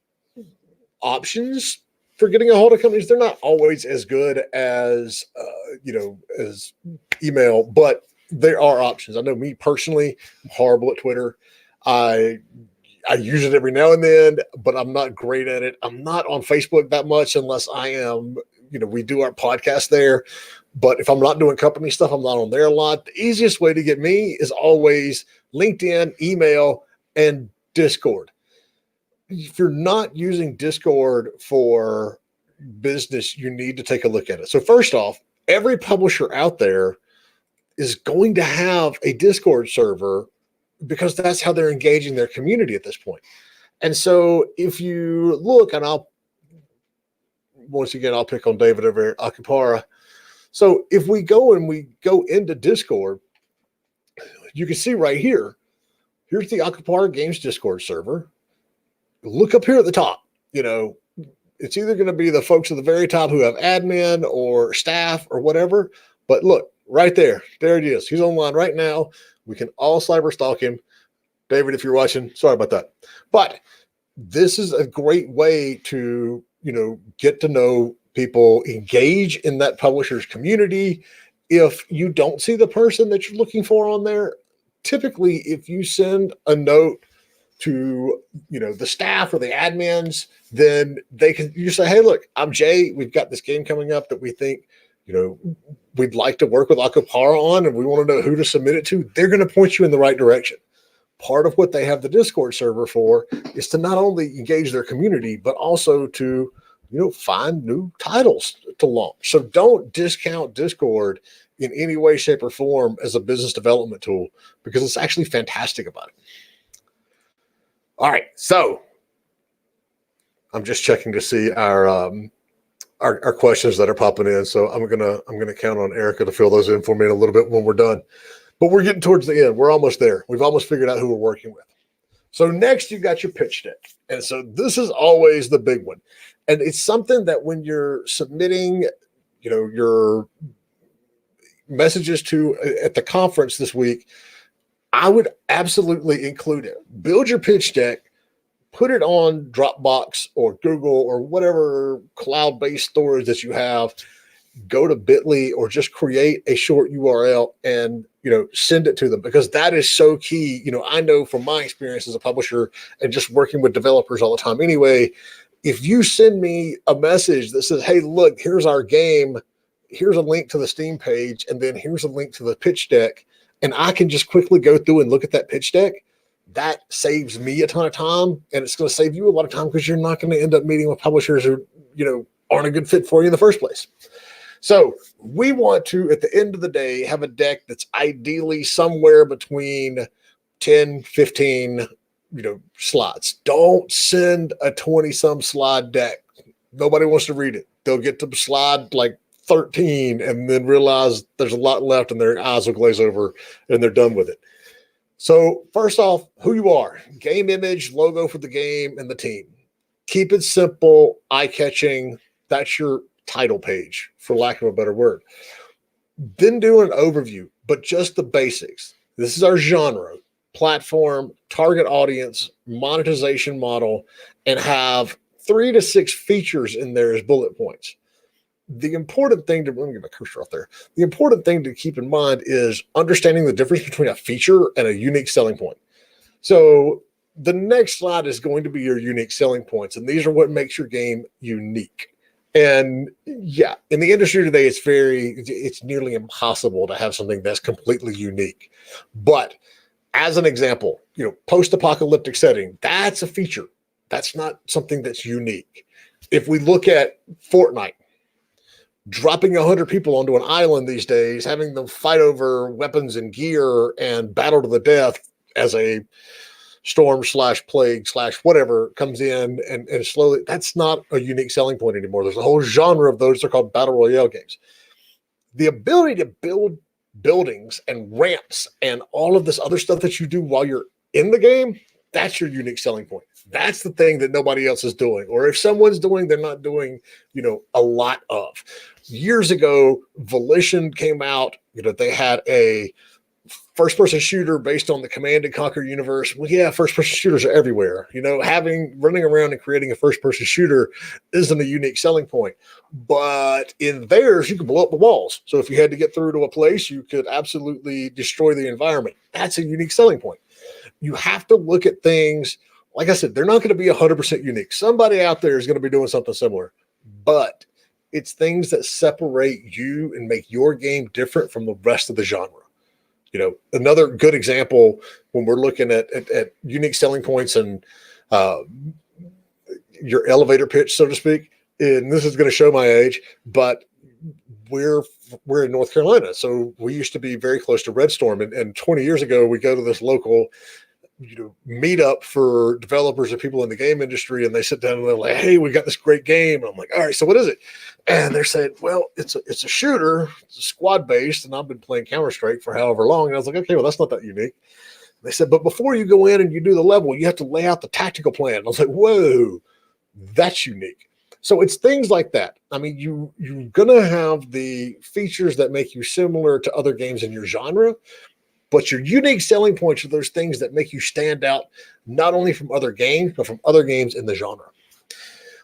Speaker 3: options for getting a hold of companies. They're not always as good as, as email, but there are options. I know me personally, I'm horrible at Twitter. I use it every now and then, but I'm not great at it. I'm not on Facebook that much unless I am, we do our podcast there. But if I'm not doing company stuff, I'm not on there a lot. The easiest way to get me is always LinkedIn, email, and Discord. If you're not using Discord for, business, you need to take a look at it. So first off, every publisher out there is going to have a Discord server because that's how they're engaging their community at this point. And so if you look, and once again, I'll pick on David over here, Akupara. So if we go into Discord, you can see right here, here's the Akupara Games Discord server. Look up here at the top, it's either going to be the folks at the very top who have admin or staff or whatever. But look, right there it is. He's online right now. We can all cyber stalk him. David, if you're watching, sorry about that. But this is a great way to, get to know people, engage in that publisher's community. If you don't see the person that you're looking for on there, typically if you send a note to the staff or the admins, then you say, hey, look, I'm Jay. We've got this game coming up that we think we'd like to work with Akupara on, and we want to know who to submit it to. They're going to point you in the right direction. Part of what they have the Discord server for is to not only engage their community, but also to find new titles to launch. So don't discount Discord in any way, shape, or form as a business development tool, because it's actually fantastic about it. All right, so I'm just checking to see our questions that are popping in. So I'm gonna count on Erica to fill those in for me in a little bit when we're done. But we're getting towards the end. We're almost there. We've almost figured out who we're working with. So next, you got your pitch deck, and so this is always the big one, and it's something that when you're submitting, your messages to at the conference this week, I would absolutely include it. Build your pitch deck, put it on Dropbox or Google or whatever cloud-based storage that you have. Go to Bitly or just create a short URL and send it to them, because that is so key. I know from my experience as a publisher and just working with developers all the time anyway, if you send me a message that says, hey, look, here's our game, here's a link to the Steam page, and then here's a link to the pitch deck, and I can just quickly go through and look at that pitch deck, that saves me a ton of time, and it's going to save you a lot of time, because you're not going to end up meeting with publishers who, aren't a good fit for you in the first place. So we want to, at the end of the day, have a deck that's ideally somewhere between 10, 15, slides. Don't send a 20-some slide deck. Nobody wants to read it. They'll get to slide like 13 and then realize there's a lot left, and their eyes will glaze over and they're done with it. So first off, who you are, game image, logo for the game, and the team. Keep it simple, eye-catching. That's your title page, for lack of a better word. Then do an overview, but just the basics. This is our genre, platform, target audience, monetization model, and have 3 to 6 features in there as bullet points. The important thing let me get my cursor off there. The important thing to keep in mind is understanding the difference between a feature and a unique selling point. So the next slide is going to be your unique selling points, and these are what makes your game unique. And yeah, in the industry today, it's nearly impossible to have something that's completely unique. But as an example, post-apocalyptic setting, that's a feature. That's not something that's unique. If we look at Fortnite, dropping 100 people onto an island these days, having them fight over weapons and gear and battle to the death as a storm/plague/whatever comes in and slowly, that's not a unique selling point anymore. There's a whole genre of those. They're called battle royale games. The ability to build buildings and ramps and all of this other stuff that you do while you're in the game, that's your unique selling point. That's the thing that nobody else is doing. Or if someone's doing, they're not doing, a lot of. Years ago, Volition came out, they had a first-person shooter based on the Command and Conquer universe. Well, yeah, first-person shooters are everywhere. Running around and creating a first-person shooter isn't a unique selling point. But in theirs, you can blow up the walls. So if you had to get through to a place, you could absolutely destroy the environment. That's a unique selling point. You have to look at things, like I said, they're not going to be 100% unique. Somebody out there is going to be doing something similar. But it's things that separate you and make your game different from the rest of the genre. Another good example when we're looking at unique selling points and your elevator pitch, so to speak, and this is going to show my age, but we're in North Carolina. So we used to be very close to Red Storm. And 20 years ago, we go to this local, meetup for developers and people in the game industry. And they sit down and they're like, hey, we got this great game. And I'm like, all right, so what is it? And they're saying, well, it's a shooter, it's a squad based. And I've been playing Counter-Strike for however long. And I was like, okay, well, that's not that unique. And they said, but before you go in and you do the level, you have to lay out the tactical plan. And I was like, whoa, that's unique. So it's things like that. I mean, you're going to have the features that make you similar to other games in your genre, but your unique selling points are those things that make you stand out, not only from other games, but from other games in the genre.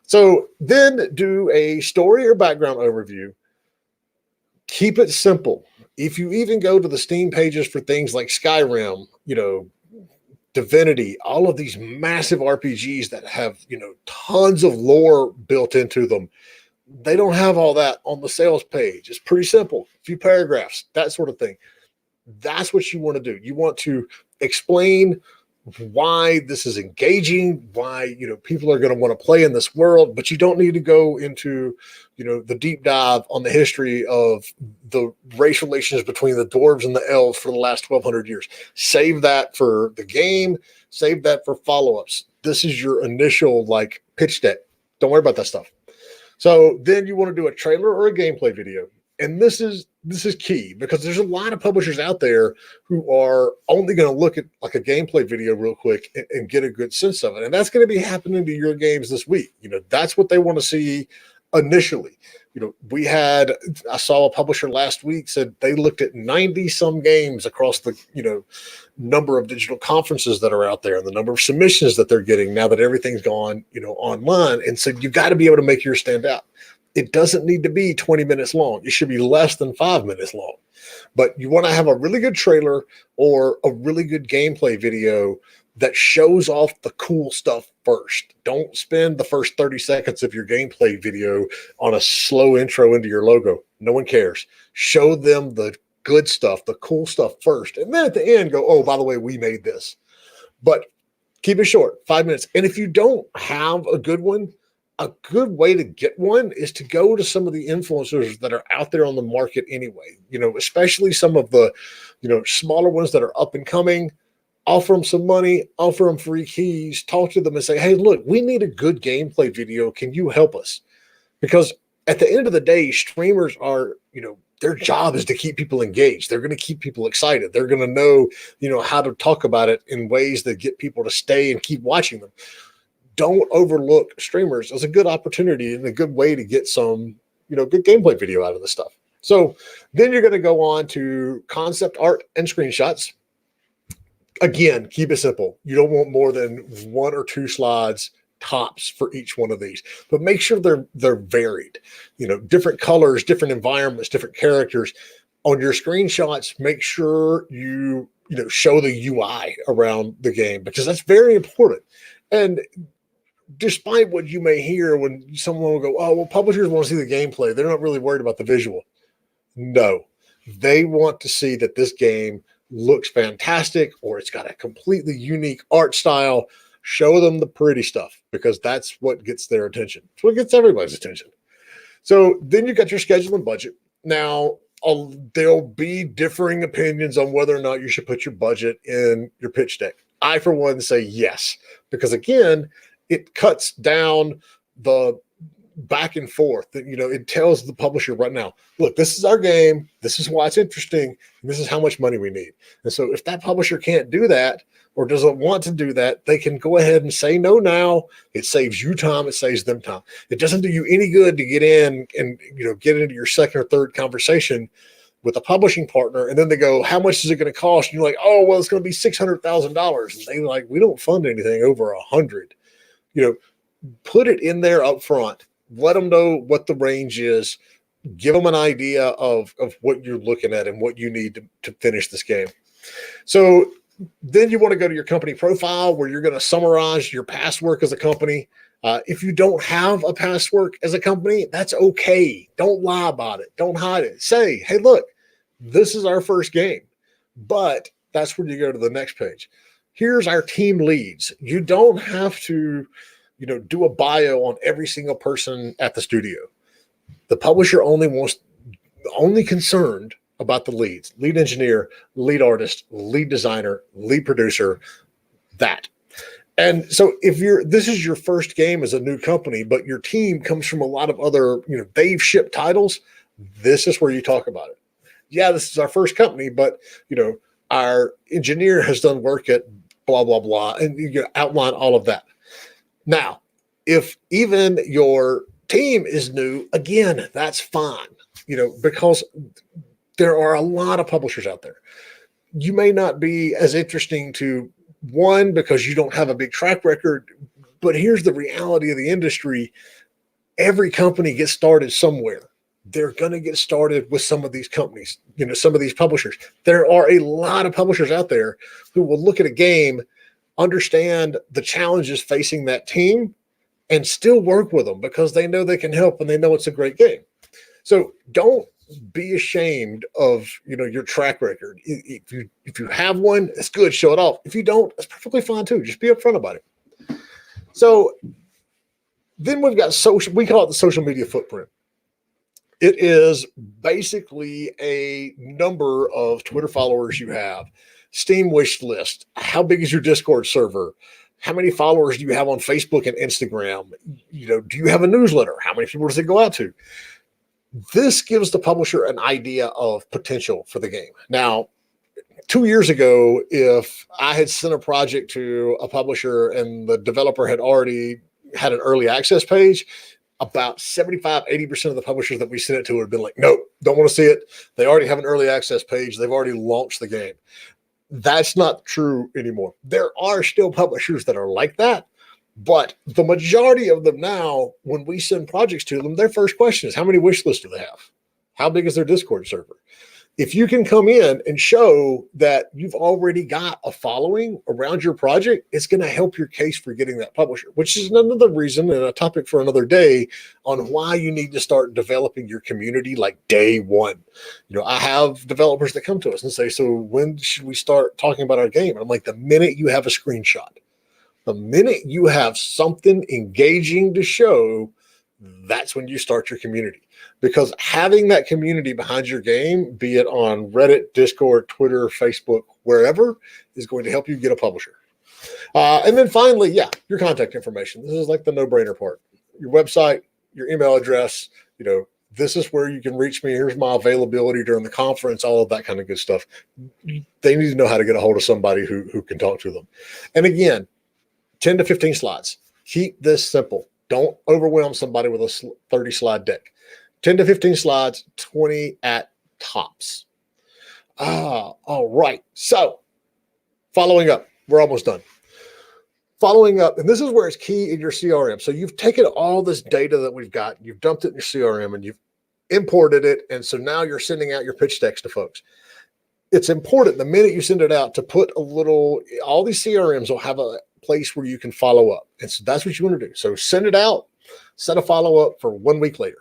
Speaker 3: So then do a story or background overview. Keep it simple. If you even go to the Steam pages for things like Skyrim, Divinity, all of these massive RPGs that have, tons of lore built into them, they don't have all that on the sales page. It's pretty simple. A few paragraphs, that sort of thing. That's what you want to do. You want to explain why this is engaging, why, people are going to want to play in this world, but you don't need to go into, the deep dive on the history of the race relations between the dwarves and the elves for the last 1,200 years. Save that for the game. Save that for follow-ups. This is your initial pitch deck. Don't worry about that stuff. So then you want to do a trailer or a gameplay video. And this is key because there's a lot of publishers out there who are only going to look at a gameplay video real quick and get a good sense of it. And that's going to be happening to your games this week. That's what they want to see initially. I saw a publisher last week said they looked at 90 some games across the, number of digital conferences that are out there and the number of submissions that they're getting now that everything's gone, online, and said, you got to be able to make yours stand out. It doesn't need to be 20 minutes long. It should be less than 5 minutes long. But you want to have a really good trailer or a really good gameplay video that shows off the cool stuff first. Don't spend the first 30 seconds of your gameplay video on a slow intro into your logo. No one cares. Show them the good stuff, the cool stuff first. And then at the end, go, oh, by the way, we made this. But keep it short, 5 minutes. And if you don't have a good one, a good way to get one is to go to some of the influencers that are out there on the market anyway, especially some of the, smaller ones that are up and coming. Offer them some money, offer them free keys, talk to them and say, hey, look, we need a good gameplay video. Can you help us? Because at the end of the day, streamers are, their job is to keep people engaged. They're going to keep people excited. They're going to know, how to talk about it in ways that get people to stay and keep watching them. Don't overlook streamers as a good opportunity and a good way to get some, good gameplay video out of this stuff. So then you're going to go on to concept art and screenshots. Again, keep it simple. You don't want more than 1 or 2 slides tops for each one of these, but make sure they're varied, different colors, different environments, different characters. On your screenshots, make sure you show the UI around the game because that's very important. And despite what you may hear when someone will go, oh, well, publishers want to see the gameplay. They're not really worried about the visual. No, they want to see that this game looks fantastic or it's got a completely unique art style. Show them the pretty stuff because that's what gets their attention. It's what gets everybody's attention. So then you got your schedule and budget. Now, there'll be differing opinions on whether or not you should put your budget in your pitch deck. I, for one, say yes, because again, it cuts down the back and forth. It tells the publisher right now, look, this is our game. This is why it's interesting. And this is how much money we need. And so if that publisher can't do that or doesn't want to do that, they can go ahead and say no now. It saves you time. It saves them time. It doesn't do you any good to get in and, get into your second or third conversation with a publishing partner. And then they go, how much is it going to cost? And you're like, oh, well, it's going to be $600,000. And they're like, we don't fund anything over 100. Put it in there up front. Let them know what the range is. Give them an idea of what you're looking at and what you need to finish this game. So then you want to go to your company profile where you're going to summarize your past work as a company. If you don't have a past work as a company, that's okay. Don't lie about it. Don't hide it. Say, hey, look, this is our first game. But that's where you go to the next page. Here's our team leads. You don't have to do a bio on every single person at the studio. The publisher only concerned about the leads: lead engineer, lead artist, lead designer, lead producer, that. And so if this is your first game as a new company, but your team comes from a lot of other, they've shipped titles, this is where you talk about it. Yeah, this is our first company, but our engineer has done work at blah, blah, blah. And you outline all of that. Now, if even your team is new, again, that's fine, because there are a lot of publishers out there. You may not be as interesting to one because you don't have a big track record, but here's the reality of the industry. Every company gets started somewhere. They're going to get started with some of these companies, some of these publishers. There are a lot of publishers out there who will look at a game, understand the challenges facing that team, and still work with them because they know they can help and they know it's a great game. So don't be ashamed of your track record. If you have one, it's good, show it off. If you don't, it's perfectly fine too. Just be upfront about it. So then we've got we call it the social media footprint. It is basically a number of Twitter followers you have, Steam wish list, how big is your Discord server, how many followers do you have on Facebook and Instagram, do you have a newsletter, how many people does it go out to? This gives the publisher an idea of potential for the game. Now, 2 years ago, if I had sent a project to a publisher and the developer had already had an early access page, about 75-80% of the publishers that we sent it to would have been like, nope, don't want to see it. They already have an early access page. They've already launched the game. That's not true anymore. There are still publishers that are like that. But the majority of them now, when we send projects to them, their first question is, how many wish lists do they have? How big is their Discord server? If you can come in and show that you've already got a following around your project, it's going to help your case for getting that publisher, which is another reason and a topic for another day on why you need to start developing your community like day one. I have developers that come to us and say, so when should we start talking about our game? And I'm like, the minute you have a screenshot. The minute you have something engaging to show, that's when you start your community. Because having that community behind your game, be it on Reddit, Discord, Twitter, Facebook, wherever, is going to help you get a publisher. And then finally, your contact information. This is like the no-brainer part. Your website, your email address, this is where you can reach me. Here's my availability during the conference, all of that kind of good stuff. They need to know how to get a hold of somebody who can talk to them. And again, 10 to 15 slides. Keep this simple. Don't overwhelm somebody with a 30 slide deck. 10 to 15 slides, 20 at tops. All right. So following up, we're almost done. Following up, and this is where it's key in your CRM. So you've taken all this data that we've got, you've dumped it in your CRM and you've imported it. And so now you're sending out your pitch decks to folks. It's important the minute you send it out to put all these CRMs will have a place where you can follow up. And so that's what you want to do. So send it out, set a follow-up for 1 week later.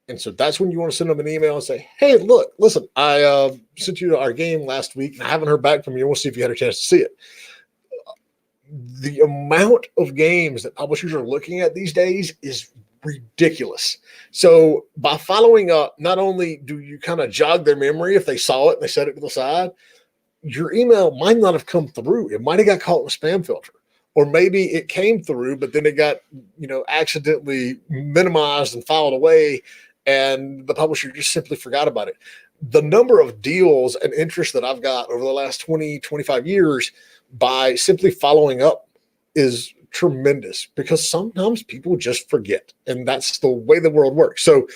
Speaker 3: And so that's when you want to send them an email and say, hey, look, listen, I sent you our game last week and I haven't heard back from you. We'll see if you had a chance to see it. The amount of games that publishers are looking at these days is ridiculous. So by following up, not only do you kind of jog their memory if they saw it and they set it to the side, your email might not have come through. It might have got caught in a spam filter. Or maybe it came through, but then it got, accidentally minimized and filed away, and the publisher just simply forgot about it. The number of deals and interest that I've got over the last 20, 25 years by simply following up is tremendous, because sometimes people just forget, and that's the way the world works. So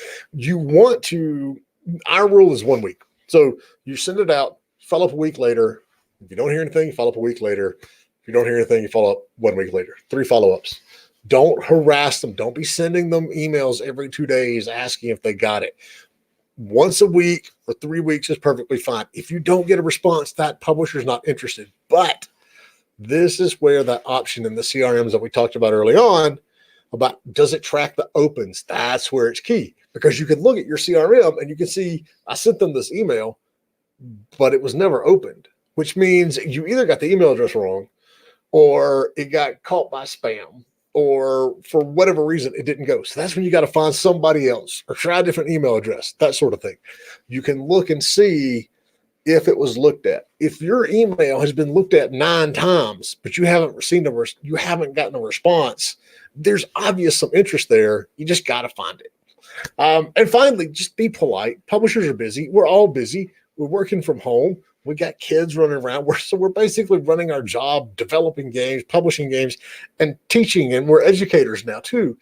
Speaker 3: our rule is 1 week. So you send it out, follow up a week later. If you don't hear anything, you follow up a week later. If you don't hear anything, you follow up 1 week later. 3 follow-ups. Don't harass them. Don't be sending them emails every 2 days asking if they got it. Once a week for 3 weeks is perfectly fine. If you don't get a response, that publisher's not interested. But this is where that option in the CRMs that we talked about early on about does it track the opens? That's where it's key, because you can look at your CRM and you can see I sent them this email, but it was never opened, which means you either got the email address wrong, or it got caught by spam, or for whatever reason it didn't go. So that's when you got to find somebody else or try a different email address, that sort of thing. You can look and see if it was looked at. If your email has been looked at 9 times, but you haven't gotten a response, there's obvious some interest there. You just got to find it. And finally, just be polite. Publishers are busy. We're all busy. We're working from home. We got kids running around. We're basically running our job, developing games, publishing games, and teaching. And we're educators now too.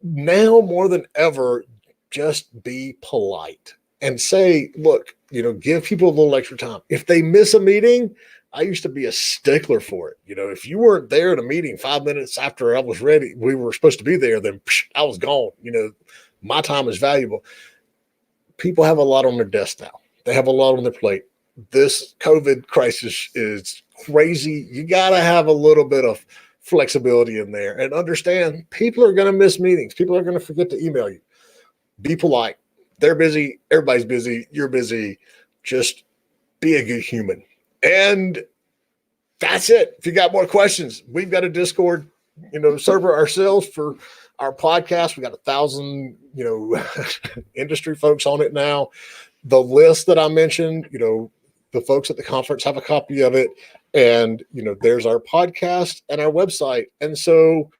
Speaker 3: Now more than ever, just be polite and say, look, give people a little extra time. If they miss a meeting, I used to be a stickler for it. If you weren't there at a meeting 5 minutes after I was ready, we were supposed to be there, then I was gone. My time is valuable. People have a lot on their desk now. They have a lot on their plate. This COVID crisis is crazy. You got to have a little bit of flexibility in there and understand people are going to miss meetings. People are going to forget to email you. Be polite. They're busy. Everybody's busy. You're busy. Just be a good human. And that's it. If you got more questions, we've got a Discord, server ourselves for our podcast. We got 1,000, industry folks on it now. The list that I mentioned, the folks at the conference have a copy of it. And, there's our podcast and our website. And so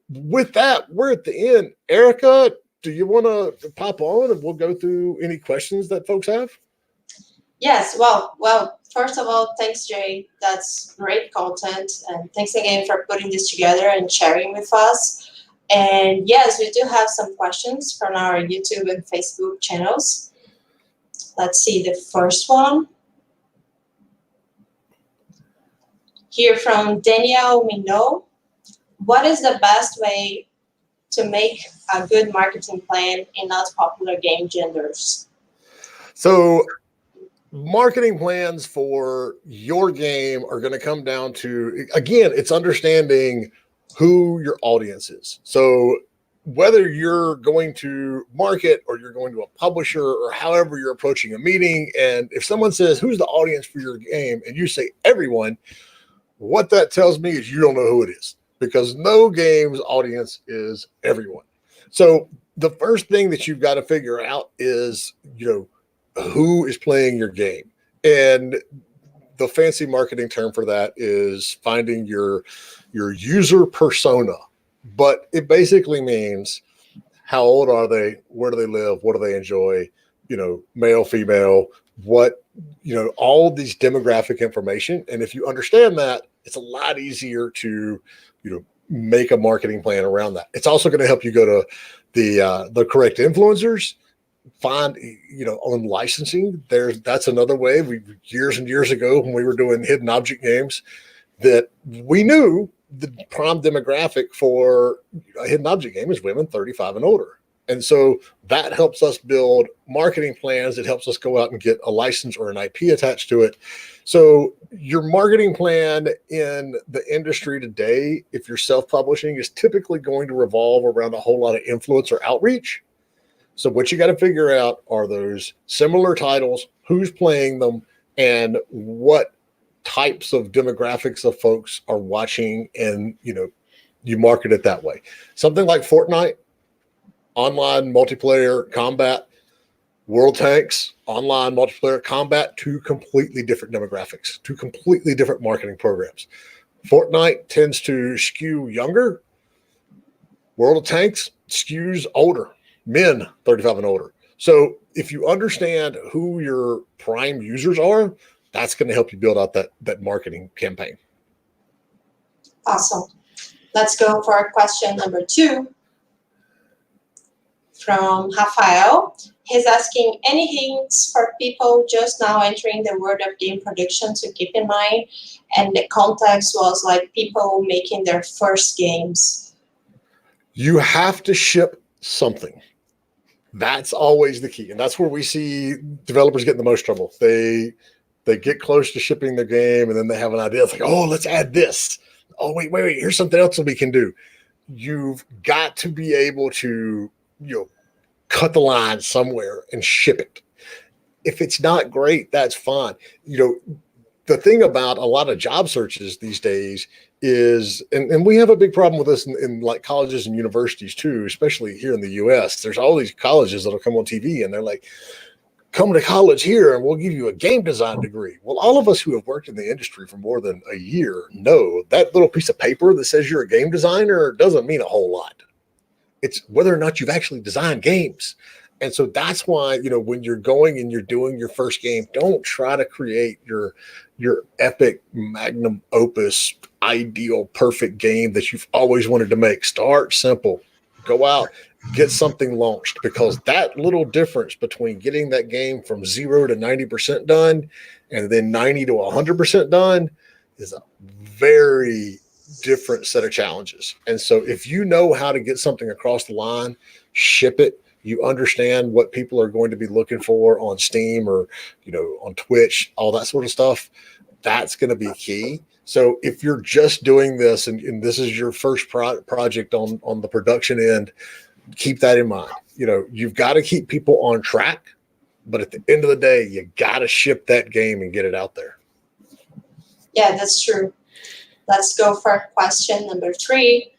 Speaker 3: with that, we're at the end. Erica, do you want to pop on and we'll go through any questions that folks have?
Speaker 1: Yes. Well, first of all, thanks, Jay. That's great content. And thanks again for putting this together and sharing with us. And yes, we do have some questions from our YouTube and Facebook channels. Let's see the first one. Here from Danielle Minot. What is the best way to make a good marketing plan in not popular game genders?
Speaker 3: So marketing plans for your game are going to come down to, again, it's understanding who your audience is. So whether you're going to market or you're going to a publisher or however you're approaching a meeting, and if someone says, who's the audience for your game? And you say everyone, what that tells me is you don't know who it is, because no game's audience is everyone. So the first thing that you've got to figure out is, who is playing your game. And the fancy marketing term for that is finding your user persona. But it basically means how old are they? Where do they live? What do they enjoy? Male, female, what, all these demographic information. And if you understand that, it's a lot easier to, make a marketing plan around that. It's also going to help you go to the correct influencers, find, on licensing. That's another way. Years and years ago when we were doing hidden object games, that we knew the prime demographic for a hidden object game is women 35 and older. And so that helps us build marketing plans. It helps us go out and get a license or an IP attached to it. So your marketing plan in the industry today, if you're self-publishing, is typically going to revolve around a whole lot of influencer outreach. So what you got to figure out are those similar titles, who's playing them, and what types of demographics of folks are watching, and you market it that way. Something like Fortnite, online multiplayer combat, World Tanks, online multiplayer combat, 2 completely different demographics, 2 completely different marketing programs. Fortnite tends to skew younger. World of Tanks skews older, men 35 and older. So if you understand who your prime users are, that's going to help you build out that marketing campaign.
Speaker 1: Awesome. Let's go for question number 2 from Rafael. He's asking, any hints for people just now entering the world of game production to keep in mind? And the context was like people making their first games.
Speaker 3: You have to ship something. That's always the key. And that's where we see developers get in the most trouble. They get close to shipping their game and then they have an idea. It's like, oh, let's add this. Oh, wait, here's something else that we can do. You've got to be able to, cut the line somewhere and ship it. If it's not great, that's fine. the thing about a lot of job searches these days is, and we have a big problem with this in like colleges and universities too, especially here in the US. There's all these colleges that'll come on TV and they're like, come to college here and we'll give you a game design degree. Well, all of us who have worked in the industry for more than a year know that little piece of paper that says you're a game designer doesn't mean a whole lot. It's whether or not you've actually designed games. And so that's why, when you're going and you're doing your first game, don't try to create your epic magnum opus, ideal, perfect game that you've always wanted to make. Start simple. Go out, get something launched, because that little difference between getting that game from 0 to 90% done and then 90 to 100% done is a very different set of challenges. And so if you know how to get something across the line, ship it, you understand what people are going to be looking for on Steam or, on Twitch, all that sort of stuff, that's going to be key. So if you're just doing this and this is your first project on the production end, keep that in mind. You've got to keep people on track, but at the end of the day, you got to ship that game and get it out there.
Speaker 1: Yeah, that's true. Let's go for question number 3.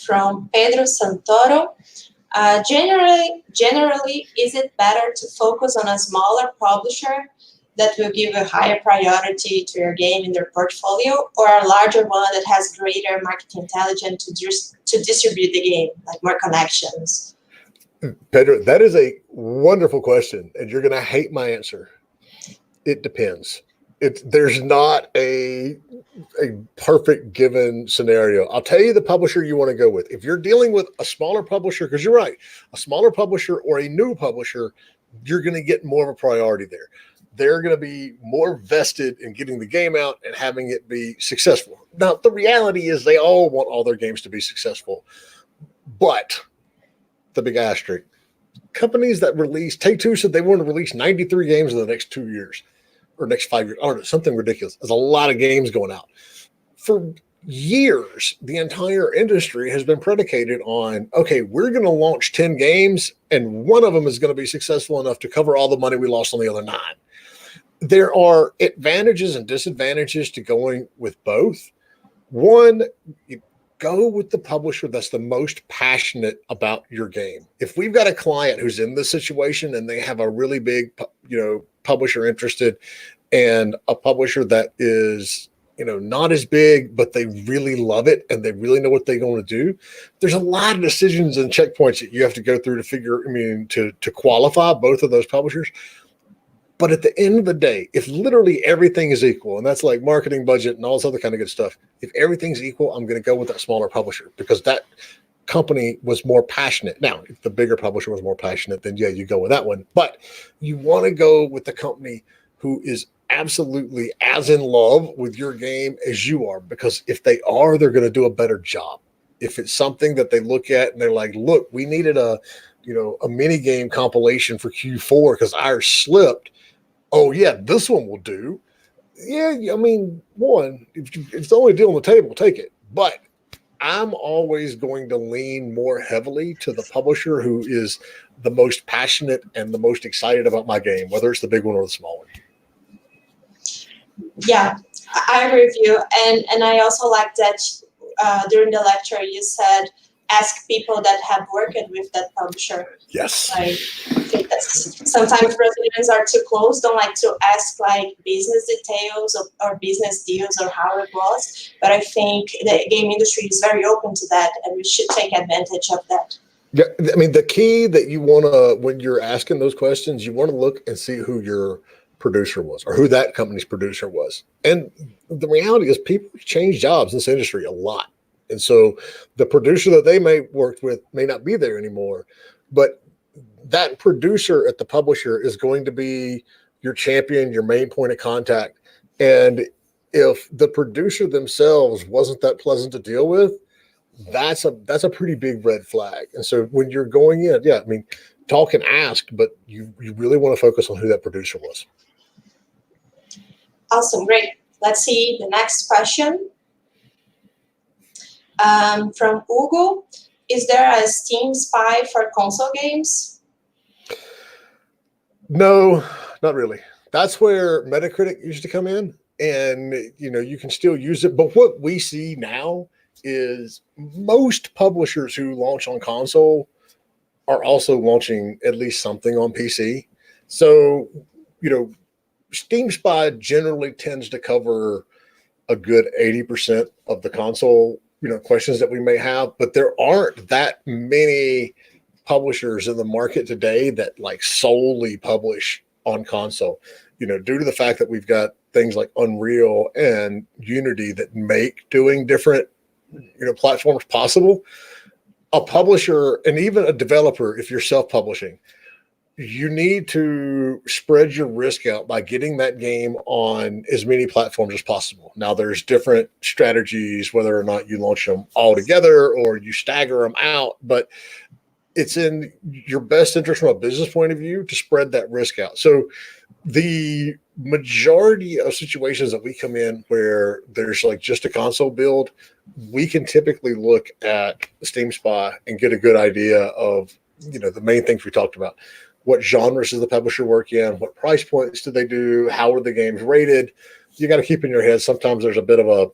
Speaker 1: From Pedro Santoro. Generally, is it better to focus on a smaller publisher that will give a higher priority to your game in their portfolio, or a larger one that has greater market intelligence to distribute the game, like more connections?
Speaker 3: Pedro, that is a wonderful question, and you're going to hate my answer. It depends. There's not a perfect given scenario. I'll tell you the publisher you want to go with. If you're dealing with a smaller publisher, because you're right, a smaller publisher or a new publisher, you're going to get more of a priority there. They're going to be more vested in getting the game out and having it be successful. Now, the reality is they all want all their games to be successful. But the big asterisk, companies that release, Take-Two said they want to release 93 games in the next 2 years. Or next 5 years. I don't know, something ridiculous. There's a lot of games going out. For years, the entire industry has been predicated on, okay, we're going to launch 10 games and one of them is going to be successful enough to cover all the money we lost on the other 9. There are advantages and disadvantages to going with both. One, you go with the publisher that's the most passionate about your game. If we've got a client who's in this situation and they have a really big, publisher interested and a publisher that is, not as big, but they really love it and they really know what they're going to do, there's a lot of decisions and checkpoints that you have to go through to qualify both of those publishers. But at the end of the day, if literally everything is equal, and that's like marketing budget and all this other kind of good stuff, if everything's equal, I'm going to go with that smaller publisher because that company was more passionate. Now, if the bigger publisher was more passionate, then yeah, you go with that one. But you want to go with the company who is absolutely as in love with your game as you are, because if they are, they're going to do a better job. If it's something that they look at and they're like, look, we needed a mini game compilation for Q4 because ours slipped. Oh yeah, this one will do. Yeah, I mean, one, if it's the only deal on the table, take it. But I'm always going to lean more heavily to the publisher who is the most passionate and the most excited about my game, whether it's the big one or the small one.
Speaker 1: Yeah, I agree with you. And I also like that during the lecture you said, ask people that have worked with that publisher.
Speaker 3: Yes.
Speaker 1: I think that's sometimes Brazilians are too close, don't like to ask like business details or business deals or how it was. But I think the game industry is very open to that and we should take advantage of that.
Speaker 3: Yeah, I mean, the key that you want to, when you're asking those questions, you want to look and see who your producer was or who that company's producer was. And the reality is people change jobs in this industry a lot. And so the producer that they may work with may not be there anymore, but that producer at the publisher is going to be your champion, your main point of contact. And if the producer themselves wasn't that pleasant to deal with, that's a pretty big red flag. And so when you're going in, yeah, I mean, talk and ask, but you really want to focus on who that producer was.
Speaker 1: Awesome, great. Let's see the next question. From Hugo, is there a SteamSpy for console games?
Speaker 3: No, not really. That's where Metacritic used to come in, and you can still use it. But what we see now is most publishers who launch on console are also launching at least something on PC. So, SteamSpy generally tends to cover a good 80% of the console, questions that we may have, but there aren't that many publishers in the market today that like solely publish on console, due to the fact that we've got things like Unreal and Unity that make doing different, platforms possible. A publisher and even a developer, if you're self-publishing, you need to spread your risk out by getting that game on as many platforms as possible. Now, there's different strategies, whether or not you launch them all together or you stagger them out, but it's in your best interest from a business point of view to spread that risk out. So the majority of situations that we come in where there's like just a console build, we can typically look at SteamSpy and get a good idea of, the main things we talked about. What genres does the publisher work in? What price points do they do? How are the games rated? You got to keep in your head, sometimes there's a bit of a,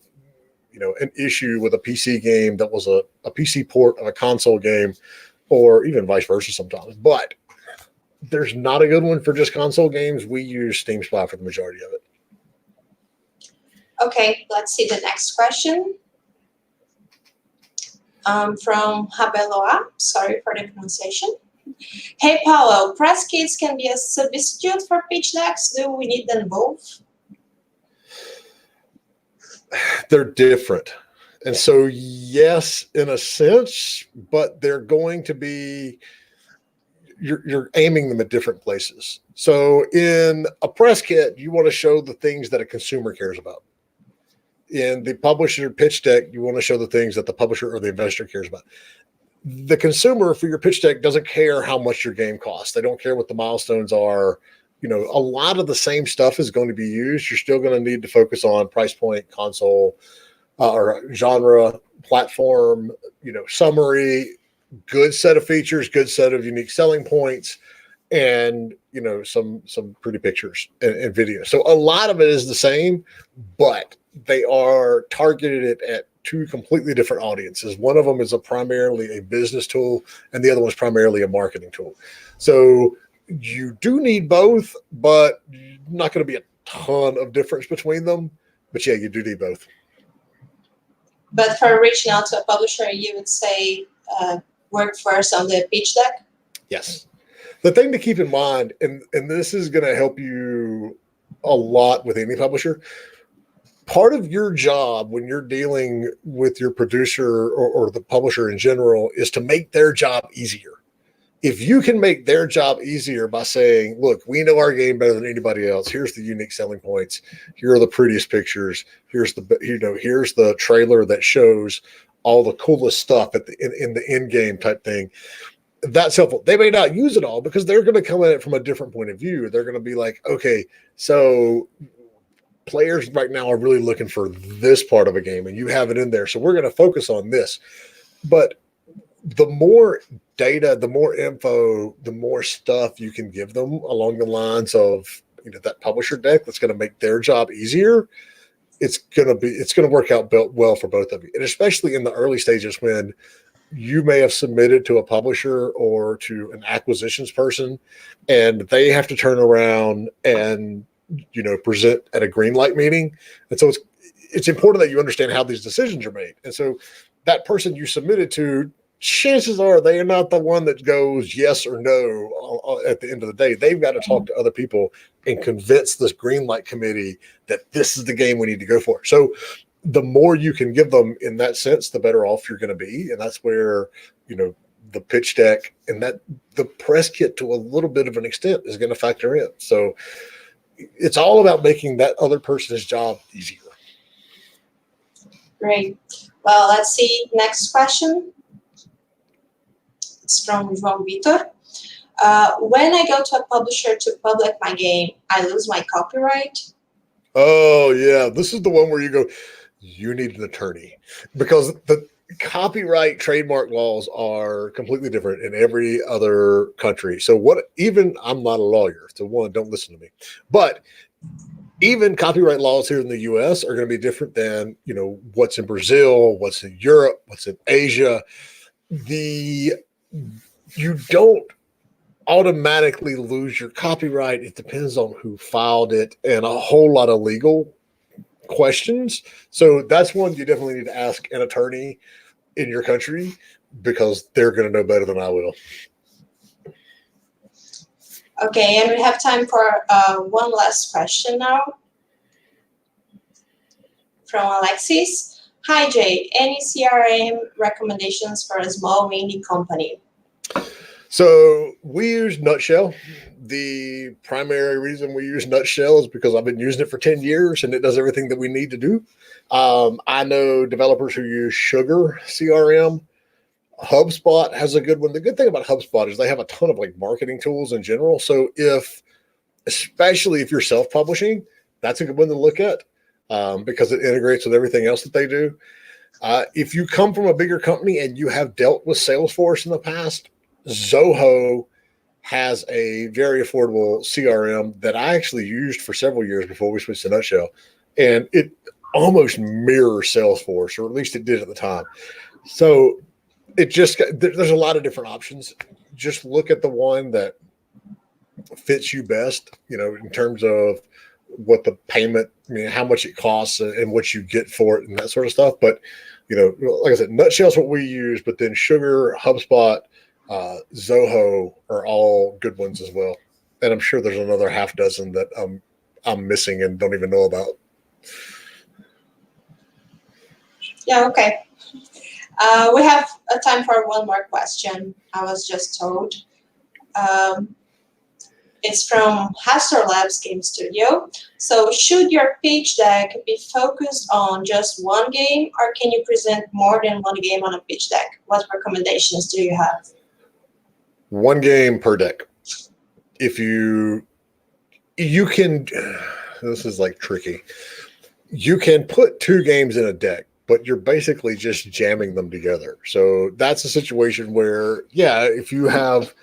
Speaker 3: an issue with a PC game that was a PC port of a console game, or even vice versa sometimes. But there's not a good one for just console games. We use SteamSpy for the majority of it.
Speaker 1: Okay, let's see the next question. From Habeloa, sorry for the pronunciation. Hey, Powell, press kits can be a substitute for pitch decks. Do we need them both?
Speaker 3: They're different. And so, yes, in a sense, but they're going to be, you're aiming them at different places. So in a press kit, you want to show the things that a consumer cares about. In the publisher pitch deck, you want to show the things that the publisher or the investor cares about. The consumer for your pitch deck doesn't care how much your game costs. They don't care what the milestones are. A lot of the same stuff is going to be used. You're still going to need to focus on price point, console, or genre, platform, summary, good set of features, good set of unique selling points, and some pretty pictures and video. So a lot of it is the same, but they are targeted at two completely different audiences. One of them is primarily a business tool, and the other one is primarily a marketing tool. So you do need both, but not going to be a ton of difference between them. But yeah, you do need both.
Speaker 1: But for reaching out to a publisher, you would say work first on the pitch deck?
Speaker 3: Yes. The thing to keep in mind, and this is going to help you a lot with any publisher, part of your job when you're dealing with your producer or the publisher in general is to make their job easier. If you can make their job easier by saying, look, we know our game better than anybody else. Here's the unique selling points. Here are the prettiest pictures. Here's the trailer that shows all the coolest stuff in the end game type thing. That's helpful. They may not use it all because they're going to come at it from a different point of view. They're going to be like, okay, so players right now are really looking for this part of a game and you have it in there. So we're going to focus on this. But the more data, the more info, the more stuff you can give them along the lines of, that publisher deck that's going to make their job easier. It's going to work out well for both of you. And especially in the early stages when you may have submitted to a publisher or to an acquisitions person and they have to turn around and present at a green light meeting. And so it's important that you understand how these decisions are made. And so that person you submitted to, chances are they are not the one that goes yes or no at the end of the day. They've got to talk to other people and convince this green light committee that this is the game we need to go for. So the more you can give them in that sense, the better off you're going to be. And that's where, the pitch deck and that the press kit to a little bit of an extent is going to factor in. So it's all about making that other person's job easier.
Speaker 1: Great. Well, let's see. Next question. It's from João Vitor. When I go to a publisher to publish my game, I lose my copyright?
Speaker 3: Oh, yeah. This is the one where you go, you need an attorney. Because copyright trademark laws are completely different in every other country. So I'm not a lawyer, so one, don't listen to me. But even copyright laws here in the US are going to be different than, what's in Brazil, what's in Europe, what's in Asia. You don't automatically lose your copyright. It depends on who filed it and a whole lot of legal questions. So that's one you definitely need to ask an attorney in your country, because they're going to know better than I will.
Speaker 1: Okay, and we have time for one last question now from Alexis. Hi, Jay. Any CRM recommendations for a small indie company?
Speaker 3: So we use Nutshell. The primary reason we use Nutshell is because I've been using it for 10 years and it does everything that we need to do. I know developers who use Sugar CRM. HubSpot has a good one. The good thing about HubSpot is they have a ton of marketing tools in general. So especially if you're self-publishing, that's a good one to look at, because it integrates with everything else that they do. If you come from a bigger company and you have dealt with Salesforce in the past, Zoho has a very affordable CRM that I actually used for several years before we switched to Nutshell, and it almost mirrors Salesforce, or at least it did at the time. So there's a lot of different options. Just look at the one that fits you best, in terms of what the payment, how much it costs and what you get for it and that sort of stuff. But, like I said, Nutshell is what we use, but then Sugar, HubSpot, Zoho are all good ones as well. And I'm sure there's another half dozen that I'm missing and don't even know about.
Speaker 1: Yeah, okay. We have a time for one more question. I was just told. It's from Hastor Labs Game Studio. So should your pitch deck be focused on just one game, or can you present more than one game on a pitch deck? What recommendations do you have?
Speaker 3: One game per deck. If you can, this is tricky. You can put two games in a deck, but you're basically just jamming them together. So that's a situation where, if you have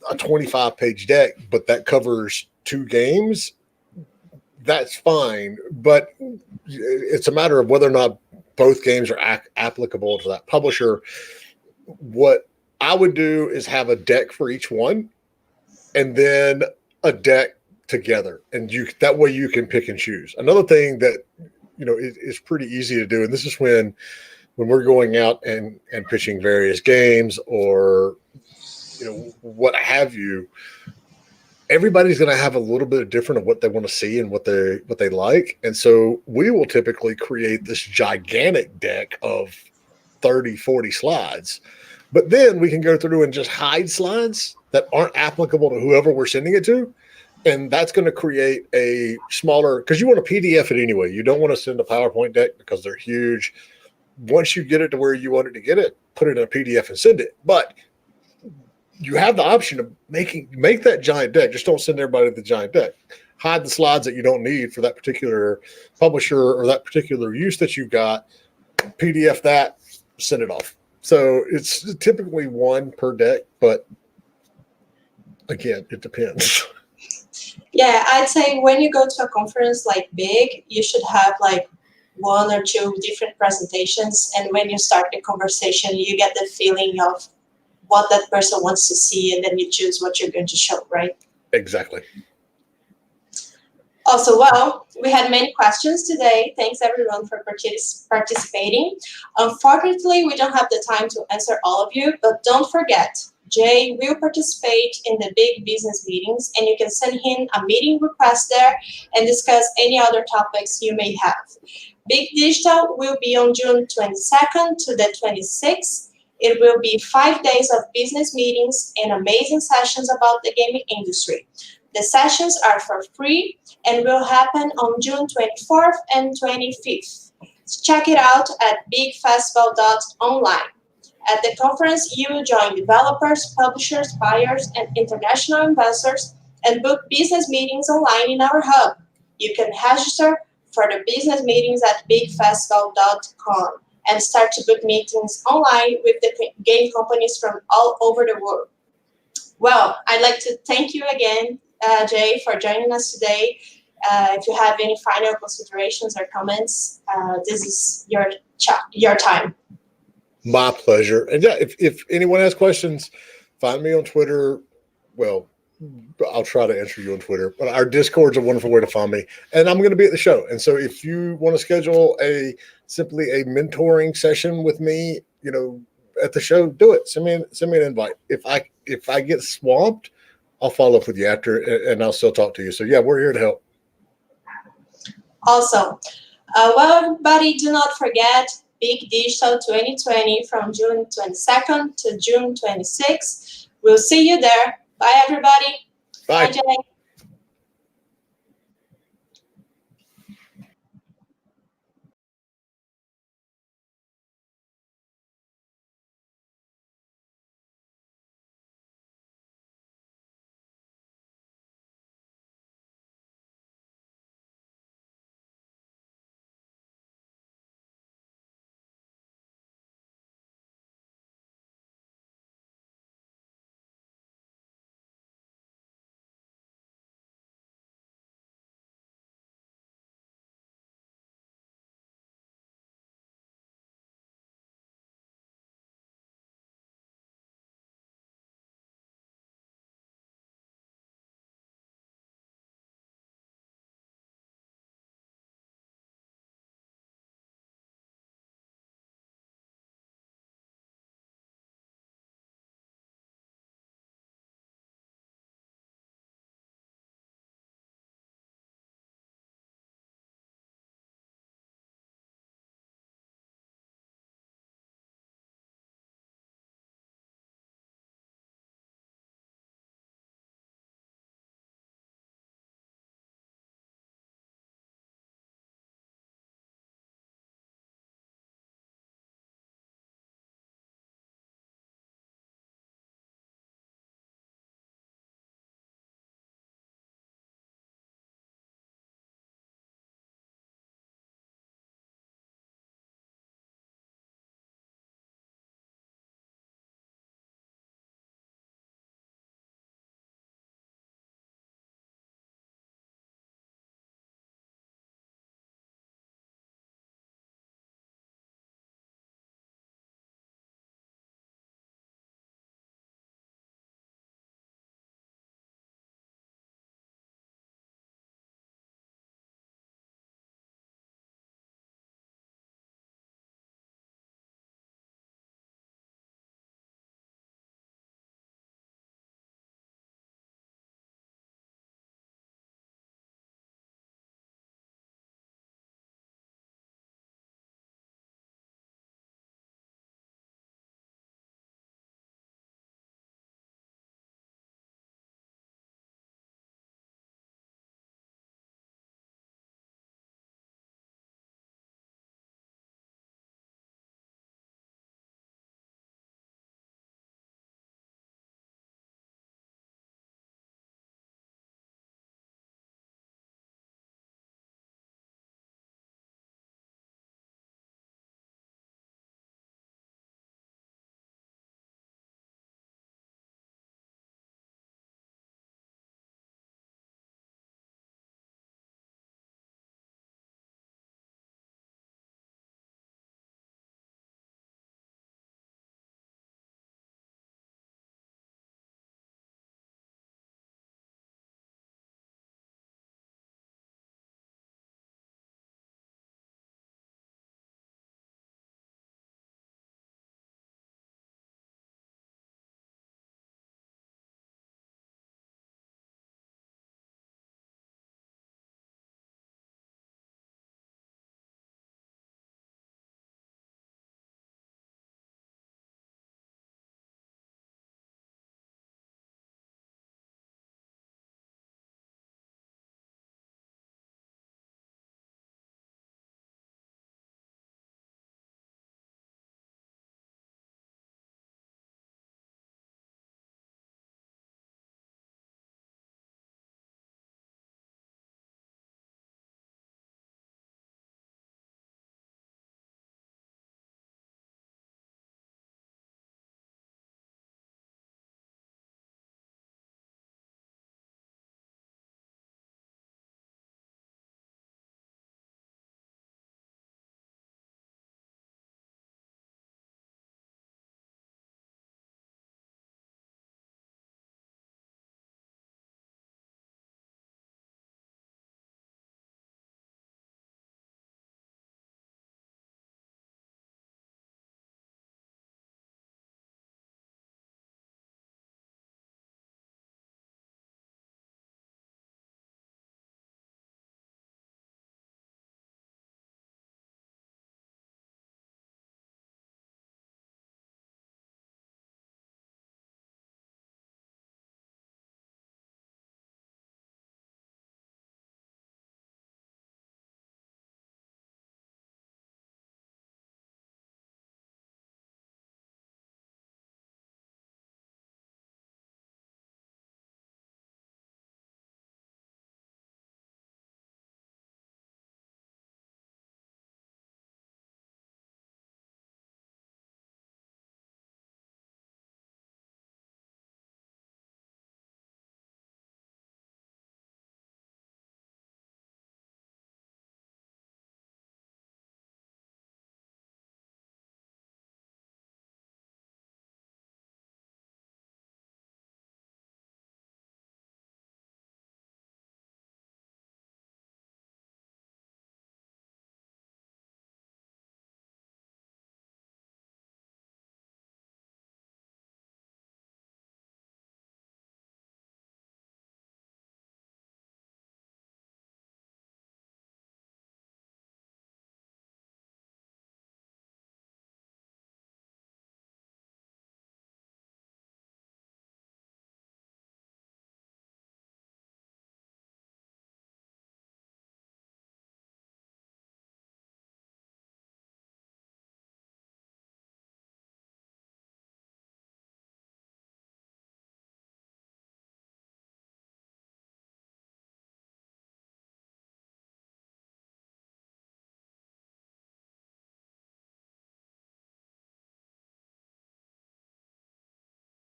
Speaker 3: a 25-page deck, but that covers two games, that's fine. But it's a matter of whether or not both games are applicable to that publisher. What I would do is have a deck for each one, and then a deck together, and that way you can pick and choose. Another thing that is pretty easy to do, and this is when we're going out and pitching various games or what have you, everybody's going to have a little bit of different of what they want to see and what they like. And so we will typically create this gigantic deck of 30, 40 slides, but then we can go through and just hide slides that aren't applicable to whoever we're sending it to. And that's going to create a smaller, because you want to PDF it anyway. You don't want to send a PowerPoint deck because they're huge. Once you get it to where you want it to get it, put it in a PDF and send it. But you have the option of make that giant deck. Just don't send everybody the giant deck. Hide the slides that you don't need for that particular publisher or that particular use that you've got. PDF that, send it off. So it's typically one per deck, but again, it depends.
Speaker 1: Yeah, I'd say when you go to a conference like big, you should have one or two different presentations. And when you start the conversation, you get the feeling of what that person wants to see, and then you choose what you're going to show, right?
Speaker 3: Exactly.
Speaker 1: Also, well, we had many questions today. Thanks everyone for participating. Unfortunately, we don't have the time to answer all of you, but don't forget, Jay will participate in the big business meetings, and you can send him a meeting request there and discuss any other topics you may have. Big Digital will be on June 22nd to the 26th. It will be 5 days of business meetings and amazing sessions about the gaming industry. The sessions are for free and will happen on June 24th and 25th. Check it out at bigfestival.online. At the conference, you will join developers, publishers, buyers, and international investors and book business meetings online in our hub. You can register for the business meetings at bigfestival.com. and start to book meetings online with the game companies from all over the world. Well, I'd like to thank you again, Jay, for joining us today. If you have any final considerations or comments, this is your time.
Speaker 3: My pleasure. And yeah, if anyone has questions, find me on Twitter. Well, I'll try to answer you on Twitter, but our Discord's a wonderful way to find me. And I'm going to be at the show. And so if you want to schedule simply a mentoring session with me, at the show, do it. Send me an invite. If I get swamped, I'll follow up with you after, and I'll still talk to you. So yeah, we're here to help.
Speaker 1: Awesome. Well, everybody, do not forget Big Digital 2020 from June 22nd to June 26th. We'll see you there. Bye, everybody.
Speaker 3: Bye.
Speaker 1: Bye, Jay.